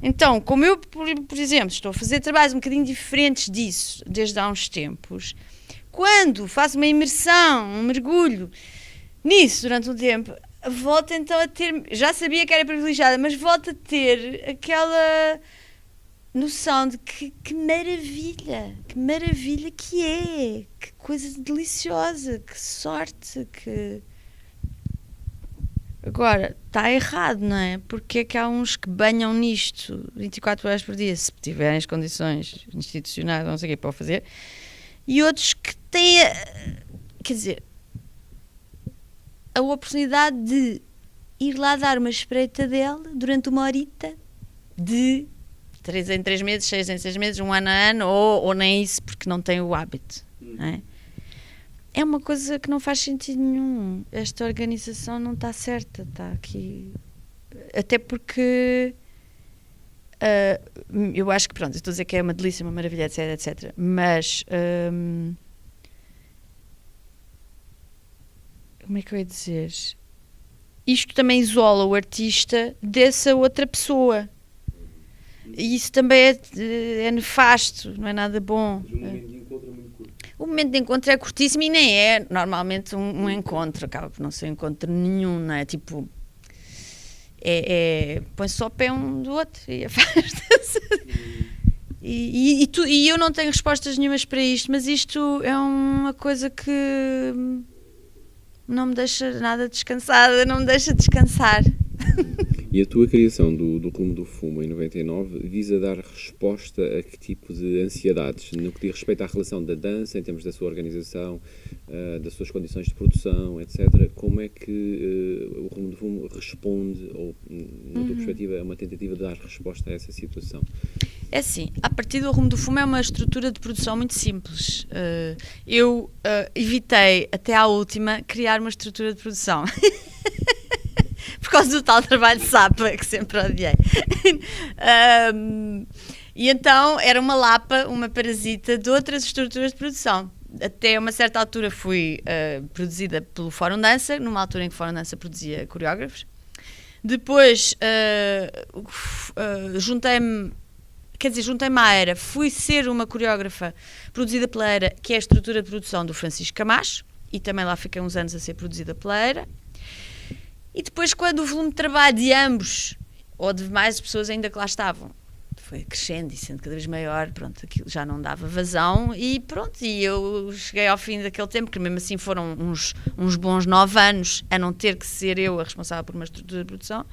Então, como eu, por exemplo, estou a fazer trabalhos um bocadinho diferentes disso desde há uns tempos, quando faço uma imersão, um mergulho nisso durante um tempo, volto então a ter, já sabia que era privilegiada, mas volto a ter aquela noção de que maravilha que é, que coisa deliciosa, que sorte, que... Agora, está errado, não é? Porque é que há uns que banham nisto 24 horas por dia, se tiverem as condições institucionais, não sei o que, para o fazer, e outros que têm, quer dizer, a oportunidade de ir lá dar uma espreitadela durante uma horita de 3 em 3 meses, 6 em 6 meses, 1 ano a ano, ou nem isso, porque não têm o hábito, não é? É uma coisa que não faz sentido nenhum. Esta organização não está certa, está aqui. Até porque eu acho que, pronto, estou a dizer que é uma delícia, uma maravilha, etc, etc. Mas como é que eu ia dizer? Isto também isola o artista dessa outra pessoa. E isso também é nefasto, não é nada bom. O momento de encontro é curtíssimo e nem é normalmente um encontro, acaba por não ser encontro nenhum, não é? Tipo, põe-se só o pé um do outro e afasta-se. E eu não tenho respostas nenhumas para isto, mas isto é uma coisa que não me deixa nada descansada, não me deixa descansar. E a tua criação do Rumo do Fumo em 99 visa dar resposta a que tipo de ansiedades, no que diz respeito à relação da dança, em termos da sua organização, das suas condições de produção, etc. Como é que o Rumo do Fumo responde, ou, na tua perspectiva, é uma tentativa de dar resposta a essa situação? É assim, a partir do Rumo do Fumo é uma estrutura de produção muito simples. Eu evitei, até à última, criar uma estrutura de produção. Por causa do tal trabalho de sapa que sempre odiei. E então era uma lapa, uma parasita de outras estruturas de produção. Até uma certa altura fui produzida pelo Fórum Dança, numa altura em que o Fórum Dança produzia coreógrafos. Depois juntei-me à ERA, fui ser uma coreógrafa produzida pela ERA, que é a estrutura de produção do Francisco Camacho, e também lá fiquei uns anos a ser produzida pela ERA. E depois, quando o volume de trabalho de ambos, ou de mais pessoas ainda que lá estavam, foi crescendo e sendo cada vez maior, pronto, aquilo já não dava vazão e pronto, e eu cheguei ao fim daquele tempo, que mesmo assim foram uns bons 9 anos a não ter que ser eu a responsável por uma estrutura de produção,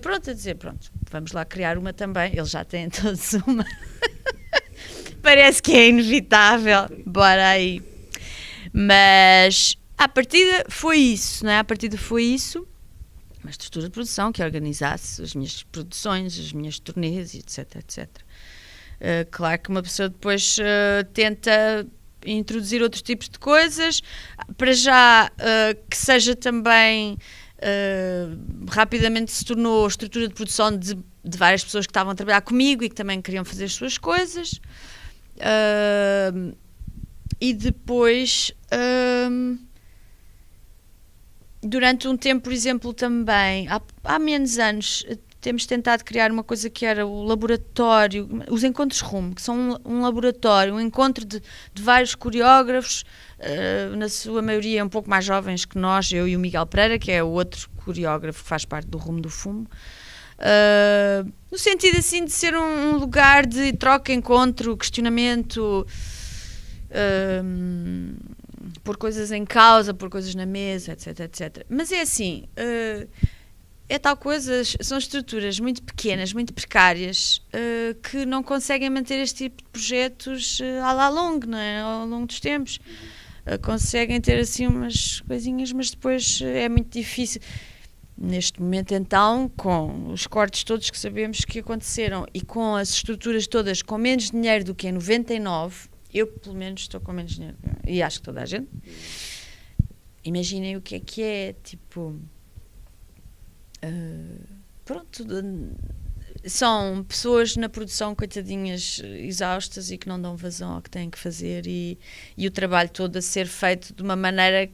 pronto, a dizer, pronto, vamos lá criar uma também, eles já têm todos uma, parece que é inevitável, bora aí, mas... À partida foi isso, não é? À partida foi isso, uma estrutura de produção que organizasse as minhas produções, as minhas turnês, etc, etc. Claro que uma pessoa depois tenta introduzir outros tipos de coisas, para já que seja também, rapidamente se tornou estrutura de produção de várias pessoas que estavam a trabalhar comigo e que também queriam fazer as suas coisas. E depois... durante um tempo, por exemplo, também, há menos anos, temos tentado criar uma coisa que era o laboratório, os encontros Rumo, que são um laboratório, um encontro de vários coreógrafos, na sua maioria um pouco mais jovens que nós, eu e o Miguel Pereira, que é o outro coreógrafo que faz parte do Rumo do Fumo, no sentido assim de ser um lugar de troca, encontro, questionamento, por coisas em causa, por coisas na mesa, etc, etc. Mas é assim, é tal coisa, são estruturas muito pequenas, muito precárias, que não conseguem manter este tipo de projetos à la longue, não é? Ao longo dos tempos. Conseguem ter assim umas coisinhas, mas depois é muito difícil. Neste momento, então, com os cortes todos que sabemos que aconteceram e com as estruturas todas com menos dinheiro do que em 99, eu pelo menos estou com menos dinheiro, e acho que toda a gente. Imaginem o que é, tipo... pronto, são pessoas na produção, coitadinhas, exaustas e que não dão vazão ao que têm que fazer e o trabalho todo a ser feito de uma maneira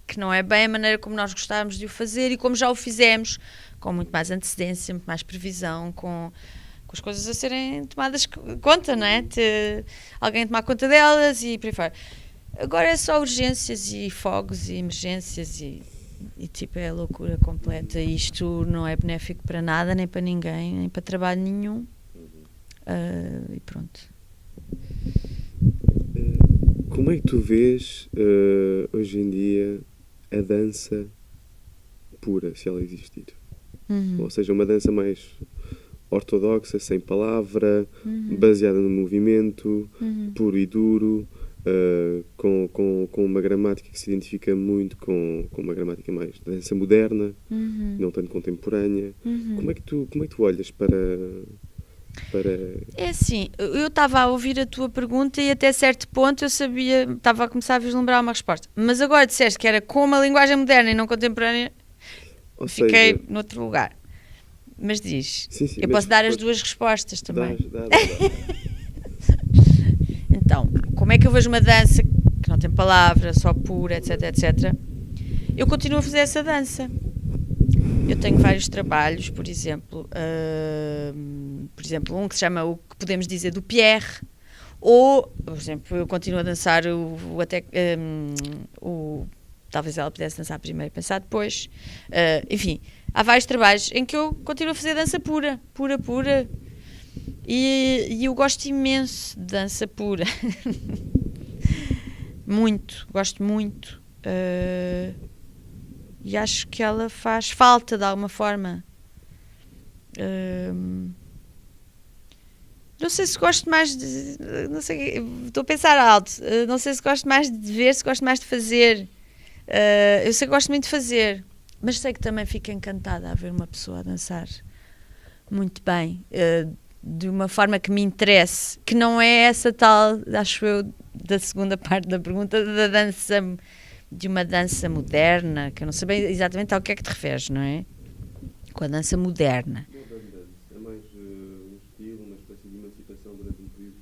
que não é bem a maneira como nós gostávamos de o fazer e como já o fizemos, com muito mais antecedência, muito mais previsão, com as coisas a serem tomadas conta, não é? Alguém tomar conta delas e por aí fora. Agora é só urgências e fogos e emergências e tipo é loucura completa. Isto não é benéfico para nada, nem para ninguém, nem para trabalho nenhum. E pronto. Como é que tu vês hoje em dia a dança pura, se ela existir? Ou seja, uma dança mais ortodoxa, sem palavra, baseada no movimento, puro e duro, com uma gramática que se identifica muito com uma gramática mais de dança moderna, não tanto contemporânea. Como é que tu olhas para... É assim, eu estava a ouvir a tua pergunta e até certo ponto eu sabia, estava a começar a vislumbrar uma resposta, mas agora disseste que era com uma linguagem moderna e não contemporânea, fiquei noutro lugar. Mas diz, sim, eu posso dar as duas respostas também. Dá. Então, como é que eu vejo uma dança que não tem palavra, só pura, etc, etc? Eu continuo a fazer essa dança. Eu tenho vários trabalhos, por exemplo, um que se chama o que podemos dizer do Pierre, ou, por exemplo, eu continuo a dançar talvez ela pudesse dançar primeiro e pensar depois. Enfim, há vários trabalhos em que eu continuo a fazer dança pura. E eu gosto imenso de dança pura. Gosto muito. E acho que ela faz falta de alguma forma. Não sei se gosto mais de... Não sei, estou a pensar alto. Não sei se gosto mais de ver, se gosto mais de fazer. Eu sei que gosto muito de fazer, mas sei que também fico encantada a ver uma pessoa a dançar muito bem, de uma forma que me interesse, que não é essa tal, acho eu, da segunda parte da pergunta, da dança, de uma dança moderna, que eu não sei bem exatamente ao que é que te referes, não é? Com a dança moderna. É mais um estilo, uma espécie de emancipação durante um período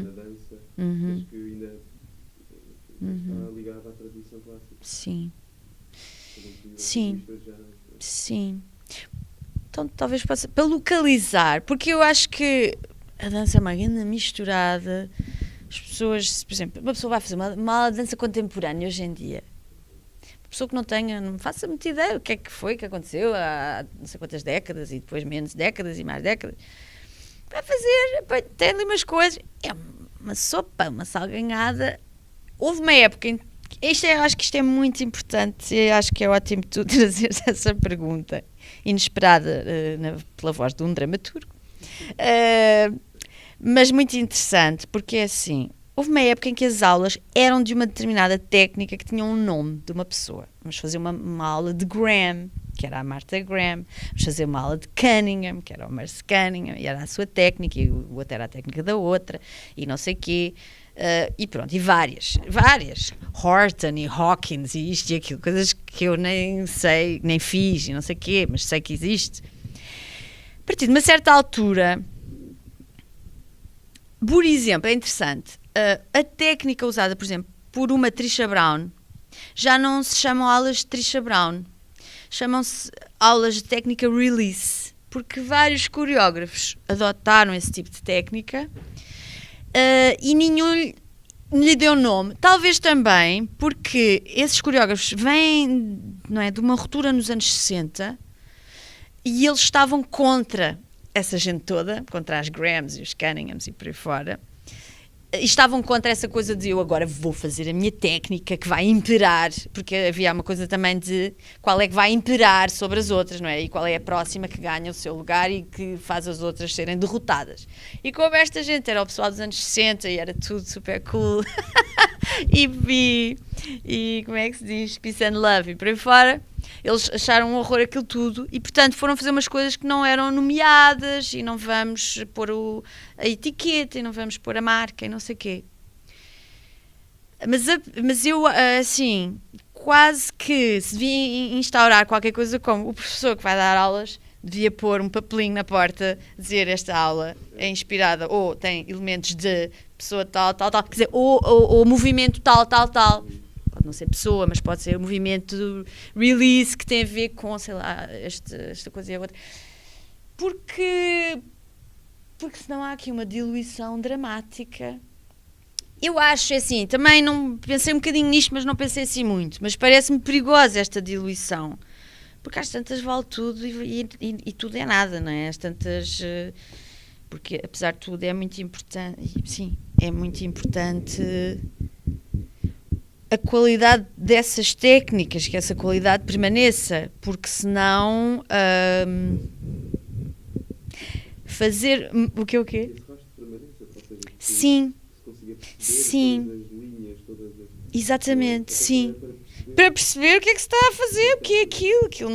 da dança, mas que ainda está ligada à tradição clássica. Sim. Então talvez possa, para localizar, porque eu acho que a dança é uma grande misturada. As pessoas, por exemplo, uma pessoa vai fazer uma dança contemporânea hoje em dia, uma pessoa que não faça muita ideia o que é que foi, que aconteceu há não sei quantas décadas e depois menos décadas e mais décadas, vai fazer, tem ali umas coisas, é uma sopa, uma salganhada. Houve uma época em acho que isto é muito importante e acho que é ótimo tu trazer essa pergunta inesperada pela voz de um dramaturgo, mas muito interessante, porque é assim, houve uma época em que as aulas eram de uma determinada técnica que tinha um nome de uma pessoa. Vamos fazer uma aula de Graham, que era a Martha Graham, vamos fazer uma aula de Cunningham, que era o Merce Cunningham, e era a sua técnica, e o outro era a técnica da outra, e não sei o quê. E pronto, e várias, Horton e Hawkins e isto e aquilo, coisas que eu nem sei, nem fiz e não sei o quê, mas sei que existe. A partir de uma certa altura, por exemplo, é interessante, a técnica usada, por exemplo, por uma Trisha Brown, já não se chamam aulas de Trisha Brown, chamam-se aulas de técnica release, porque vários coreógrafos adotaram esse tipo de técnica. E nenhum lhe deu nome, talvez também porque esses coreógrafos vêm, não é, de uma ruptura nos anos 60 e eles estavam contra essa gente toda, contra as Grahams e os Cunninghams e por aí fora, estavam contra essa coisa de eu agora vou fazer a minha técnica que vai imperar, porque havia uma coisa também de qual é que vai imperar sobre as outras, não é? E qual é a próxima que ganha o seu lugar e que faz as outras serem derrotadas. E como esta gente era o pessoal dos anos 60 e era tudo super cool e como é que se diz? Peace and love e por aí fora, eles acharam um horror aquilo tudo e, portanto, foram fazer umas coisas que não eram nomeadas e não vamos pôr a etiqueta e não vamos pôr a marca e não sei o quê. Mas eu, assim, quase que se devia instaurar qualquer coisa como o professor que vai dar aulas devia pôr um papelinho na porta, dizer esta aula é inspirada ou tem elementos de pessoa tal, tal, tal, quer dizer, ou movimento tal, tal, tal. Pode não ser pessoa, mas pode ser o movimento release que tem a ver com, sei lá, esta coisa e a outra. Porque senão há aqui uma diluição dramática. Eu acho, assim, também não pensei um bocadinho nisto, mas não pensei assim muito. Mas parece-me perigosa esta diluição. Porque às tantas vale tudo e tudo é nada, não é? Às tantas... Porque, apesar de tudo, é muito importante... Sim, é muito importante... a qualidade dessas técnicas, que essa qualidade permaneça, porque senão fazer o quê? Sim, sim, exatamente, sim. Para perceber o que é que se está a fazer, o que é aquilo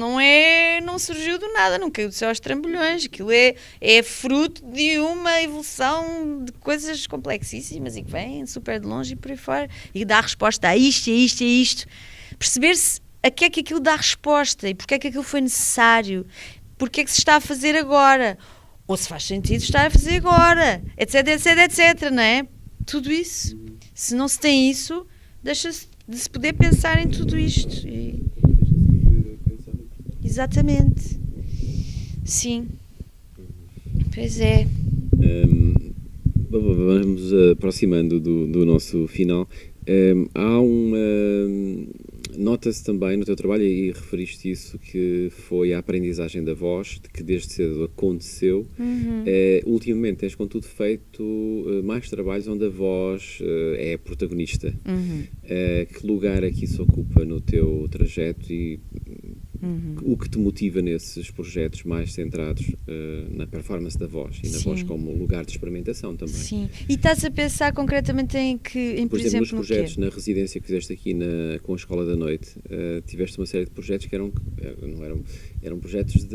não surgiu do nada, não caiu do céu aos trambolhões, aquilo é fruto de uma evolução de coisas complexíssimas e que vem super de longe e por aí fora, e dá resposta a isto, a isto, a isto. Perceber-se a que é que aquilo dá resposta e porque é que aquilo foi necessário, porque é que se está a fazer agora, ou se faz sentido estar a fazer agora, etc, etc, etc, não é? Tudo isso, se não se tem isso, deixa-se de se poder pensar em tudo isto. Exatamente. Sim. Pois é. Vamos aproximando do nosso final. Há uma... Nota-se também no teu trabalho, e referiste isso, que foi a aprendizagem da voz, que desde cedo aconteceu. Ultimamente tens, contudo, feito mais trabalhos onde a voz é a protagonista. Que lugar é que isso ocupa no teu trajeto e o que te motiva nesses projetos mais centrados na performance da voz e na voz como lugar de experimentação também? Sim. E estás a pensar concretamente por exemplo, nos projetos, na residência que fizeste aqui com a Escola da Noite, tiveste uma série de projetos que eram projetos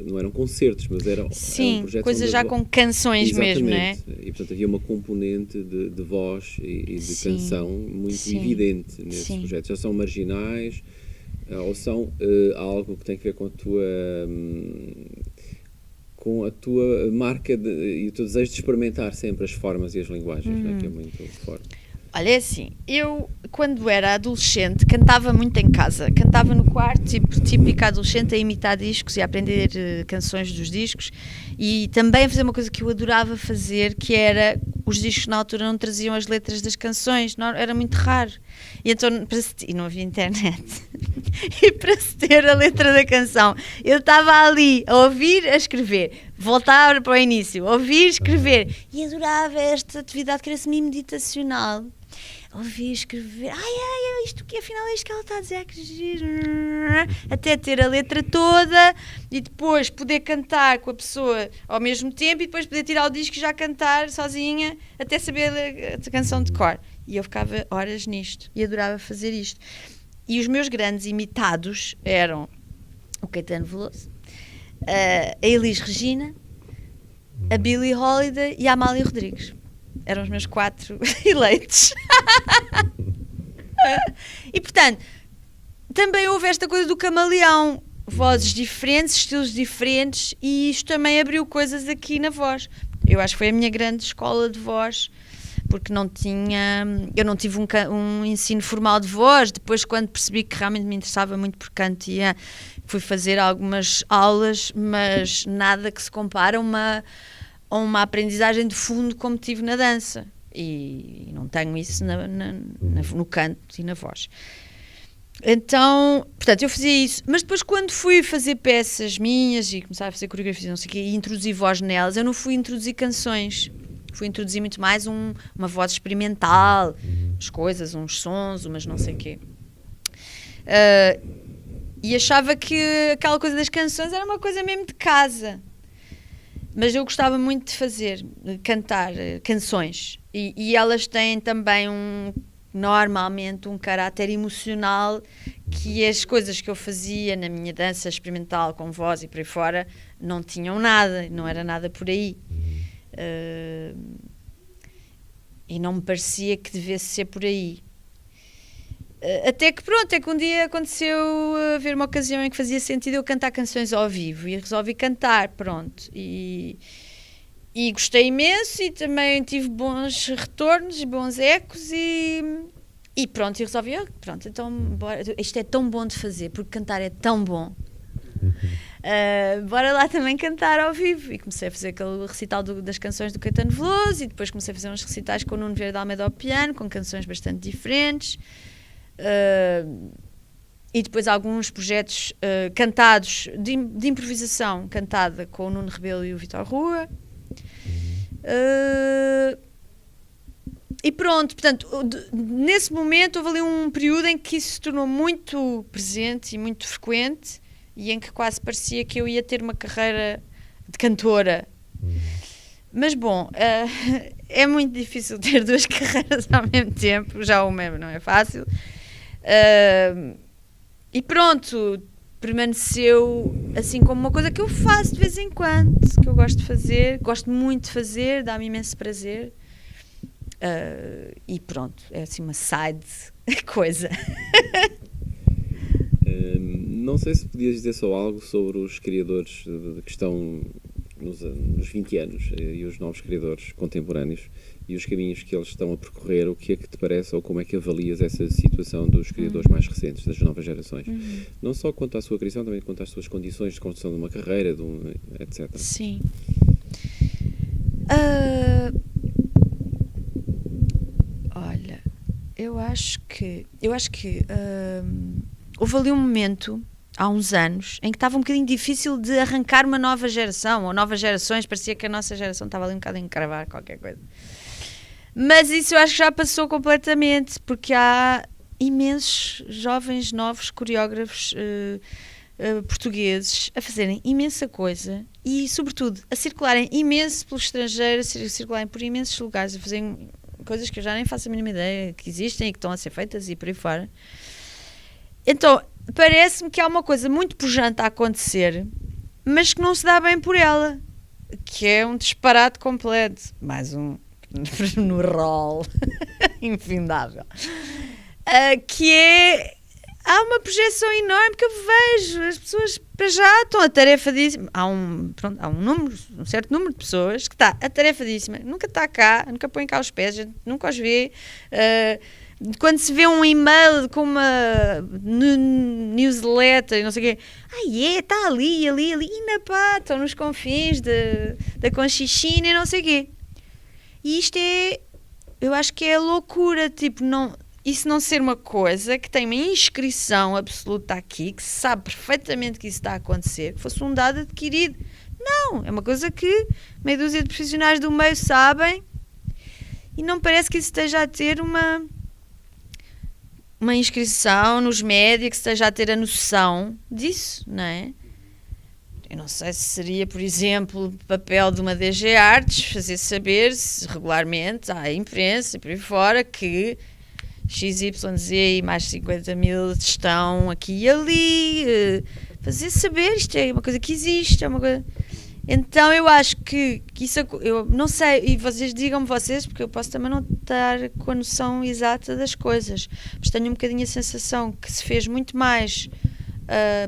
não eram concertos, mas eram projetos coisas já com canções. Exatamente. Mesmo, não é? E portanto havia uma componente de voz e de canção muito evidente nesses projetos. Já são marginais ou são algo que tem a ver com a tua marca e o teu desejo de experimentar sempre as formas e as linguagens, né, que é muito forte. Olha, é assim, eu quando era adolescente cantava muito em casa, cantava no quarto, típica adolescente, a imitar discos e a aprender canções dos discos, e também a fazer uma coisa que eu adorava fazer, que era, os discos na altura não traziam as letras das canções, não, era muito raro, e então, e não havia internet, e para se ter a letra da canção, eu estava ali a ouvir, a escrever, voltava para o início, ouvir, escrever, e adorava esta atividade que era semi-meditacional. Ouvir, escrever, isto que afinal é isto que ela está a dizer, que giro, até ter a letra toda e depois poder cantar com a pessoa ao mesmo tempo e depois poder tirar o disco e já cantar sozinha até saber a canção de cor. E eu ficava horas nisto e adorava fazer isto. E os meus grandes imitados eram o Caetano Veloso, a Elis Regina, a Billie Holiday e a Amália Rodrigues. Eram os meus 4 eleitos. E, portanto, também houve esta coisa do camaleão. Vozes diferentes, estilos diferentes, e isto também abriu coisas aqui na voz. Eu acho que foi a minha grande escola de voz, porque eu não tive um ensino formal de voz. Depois, quando percebi que realmente me interessava muito por canto, fui fazer algumas aulas, mas nada que se compara a uma aprendizagem de fundo como tive na dança, e não tenho isso no canto e na voz. Então, portanto, eu fazia isso, mas depois quando fui fazer peças minhas e começar a fazer coreografias, não sei o quê, e introduzir voz nelas, eu não fui introduzir canções, fui introduzir muito mais uma voz experimental, as coisas, uns sons, umas não sei o quê. E achava que aquela coisa das canções era uma coisa mesmo de casa. Mas eu gostava muito de cantar canções. E elas têm também normalmente um caráter emocional, que as coisas que eu fazia na minha dança experimental com voz e por aí fora não tinham nada, não era nada por aí. E não me parecia que devesse ser por aí. Até que um dia aconteceu haver uma ocasião em que fazia sentido eu cantar canções ao vivo e resolvi cantar, pronto. E gostei imenso e também tive bons retornos, bons ecos e pronto, e resolvi, pronto, então bora, isto é tão bom de fazer, porque cantar é tão bom. Bora lá também cantar ao vivo. E comecei a fazer aquele recital das canções do Caetano Veloso e depois comecei a fazer uns recitais com o Nuno Vieira de Almeida ao piano, com canções bastante diferentes. E depois alguns projetos cantados de improvisação cantada com o Nuno Rebelo e o Vitor Rua. E pronto, portanto, nesse momento houve ali um período em que isso se tornou muito presente e muito frequente e em que quase parecia que eu ia ter uma carreira de cantora. Mas bom, é muito difícil ter duas carreiras ao mesmo tempo, já o mesmo não é fácil. E pronto, permaneceu assim como uma coisa que eu faço de vez em quando, que eu gosto de fazer, gosto muito de fazer, dá-me imenso prazer. E pronto, é assim uma side coisa. Não sei se podias dizer só algo sobre os criadores que estão nos 20 anos e os novos criadores contemporâneos e os caminhos que eles estão a percorrer. O que é que te parece ou como é que avalias essa situação dos criadores mais recentes, das novas gerações? Não só quanto à sua criação, também quanto às suas condições de construção de uma carreira, etc. Sim. Olha, eu acho que houve ali um momento, há uns anos, em que estava um bocadinho difícil de arrancar uma nova geração, ou novas gerações, parecia que a nossa geração estava ali um bocado a encravar qualquer coisa. Mas isso eu acho que já passou completamente, porque há imensos jovens, novos coreógrafos portugueses a fazerem imensa coisa e, sobretudo, a circularem imenso pelo estrangeiro, a circularem por imensos lugares, a fazerem coisas que eu já nem faço a mínima ideia que existem e que estão a ser feitas e por aí fora. Então, parece-me que há uma coisa muito pujante a acontecer, mas que não se dá bem por ela, que é um disparate completo. Mais um no rol infindável. Que é... Há uma projeção enorme que eu vejo. As pessoas, para já, estão atarefadíssimas. Há um certo número de pessoas que está atarefadíssima. Nunca está cá, nunca põe cá os pés, nunca os vê. Quando se vê um e-mail com uma newsletter e não sei o quê, está ali, e na pá, estão nos confins da Conchichina e não sei o quê. E isto é, eu acho que é loucura, tipo, isso não ser uma coisa que tem uma inscrição absoluta aqui, que se sabe perfeitamente que isso está a acontecer, que fosse um dado adquirido. Não, é uma coisa que meia dúzia de profissionais do meio sabem e não parece que isso esteja a ter uma inscrição nos média, que esteja a ter a noção disso, não é? Eu não sei se seria, por exemplo, papel de uma DG Artes fazer saber regularmente à imprensa e por aí fora que XYZ e mais 50 mil estão aqui e ali, fazer saber, isto é uma coisa que existe, é uma coisa... Então eu acho que isso, eu não sei, e digam-me vocês, porque eu posso também não estar com a noção exata das coisas, mas tenho um bocadinho a sensação que se fez muito mais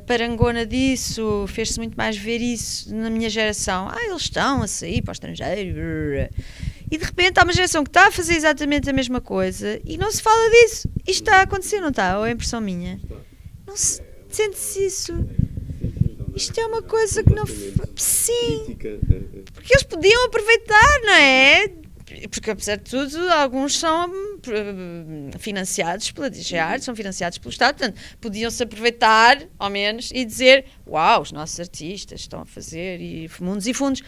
parangona disso, fez-se muito mais ver isso na minha geração. Eles estão a sair para o estrangeiro, e de repente há uma geração que está a fazer exatamente a mesma coisa e não se fala disso. Isto está a acontecer, não está? Ou é impressão minha? Não se sente-se isso. Isto é uma coisa que não... Sim, porque eles podiam aproveitar, não é? Porque, apesar de tudo, alguns são financiados pela DG Artes, são financiados pelo Estado, portanto, podiam-se aproveitar, ao menos, e dizer, uau, os nossos artistas estão a fazer, e mundos e fundos.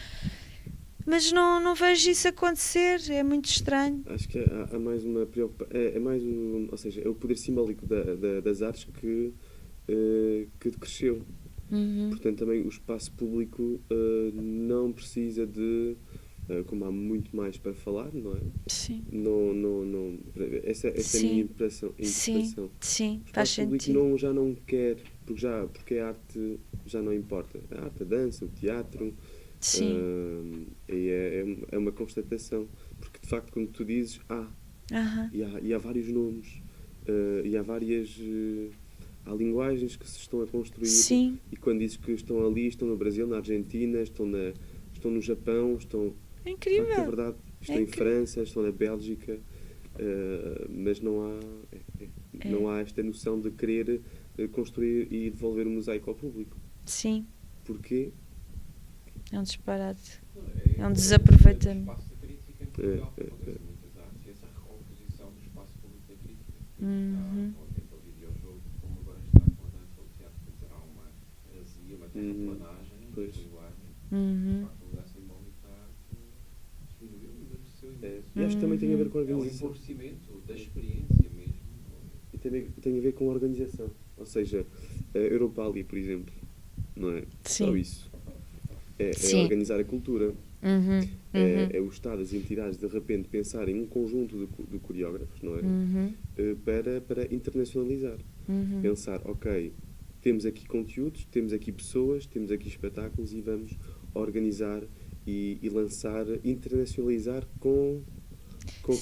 Mas não vejo isso acontecer, é muito estranho. Acho que há mais uma preocupação, é mais ou seja, é o poder simbólico das artes que cresceu. Portanto, também o espaço público não precisa de, como há muito mais para falar, não é? Sim. Não, essa é a minha impressão. Sim, O faz espaço público sentido. já não quer, porque a arte já não importa. A arte, a dança, o teatro. Sim. E é uma constatação, porque de facto, como tu dizes, e há vários nomes, e há linguagens que se estão a construir. Sim. E quando dizes que estão ali, estão no Brasil, na Argentina, estão no Japão, É incrível. É verdade, estão em França, estão na Bélgica, mas não há esta noção de querer construir e devolver um mosaico ao público. Sim. Porquê? É um disparate. É um desaproveitamento. O espaço da crítica em Portugal, acontece muitas artes, e essa recomposição do espaço público da crítica. Ou aquele videojogo, como agora está com a dança ou o teatro, há uma heresia, uma terraplanagem, uma linguagem. De facto, o lugar simbólico da arte diminuiu e envelheceu. E acho que também tem a ver com a É o organização. empobrecimento da experiência mesmo. E tem a ver com a organização. Ou seja, a Europali, por exemplo, não é? Sim. Só isso. É Sim. organizar a cultura. É o Estado, as entidades, de repente pensarem um conjunto de coreógrafos, não é? Para internacionalizar. Pensar, ok, temos aqui conteúdos, temos aqui pessoas, temos aqui espetáculos e vamos organizar e lançar, internacionalizar com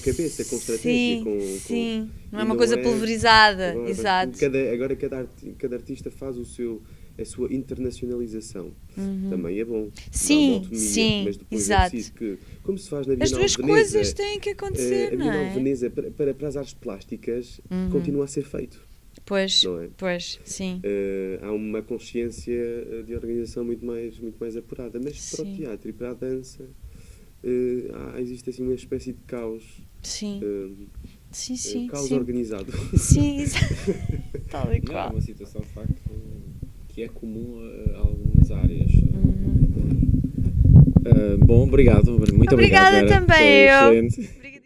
cabeça, com estratégia. Sim. Não é e uma coisa pulverizada. Agora, Exato. Agora cada artista faz a sua internacionalização. Também é bom. Sim, Dá uma autonomia, sim, mas depois exato. é preciso que, como se faz na Bienal As duas de Veneza, coisas têm que acontecer, a não Bienal é? de Veneza, para as artes plásticas, continua a ser feito. Pois, Não é? sim. Há uma consciência de organização muito mais apurada. Mas para o Sim. teatro e para a dança, existe assim uma espécie de caos. Sim. Caos sim. organizado. Sim, tal e Não, é qual. uma situação de facto que é comum a algumas áreas. Bom, obrigado. Muito Obrigada obrigado, Vera. também, Foi eu. excelente. Obrigada.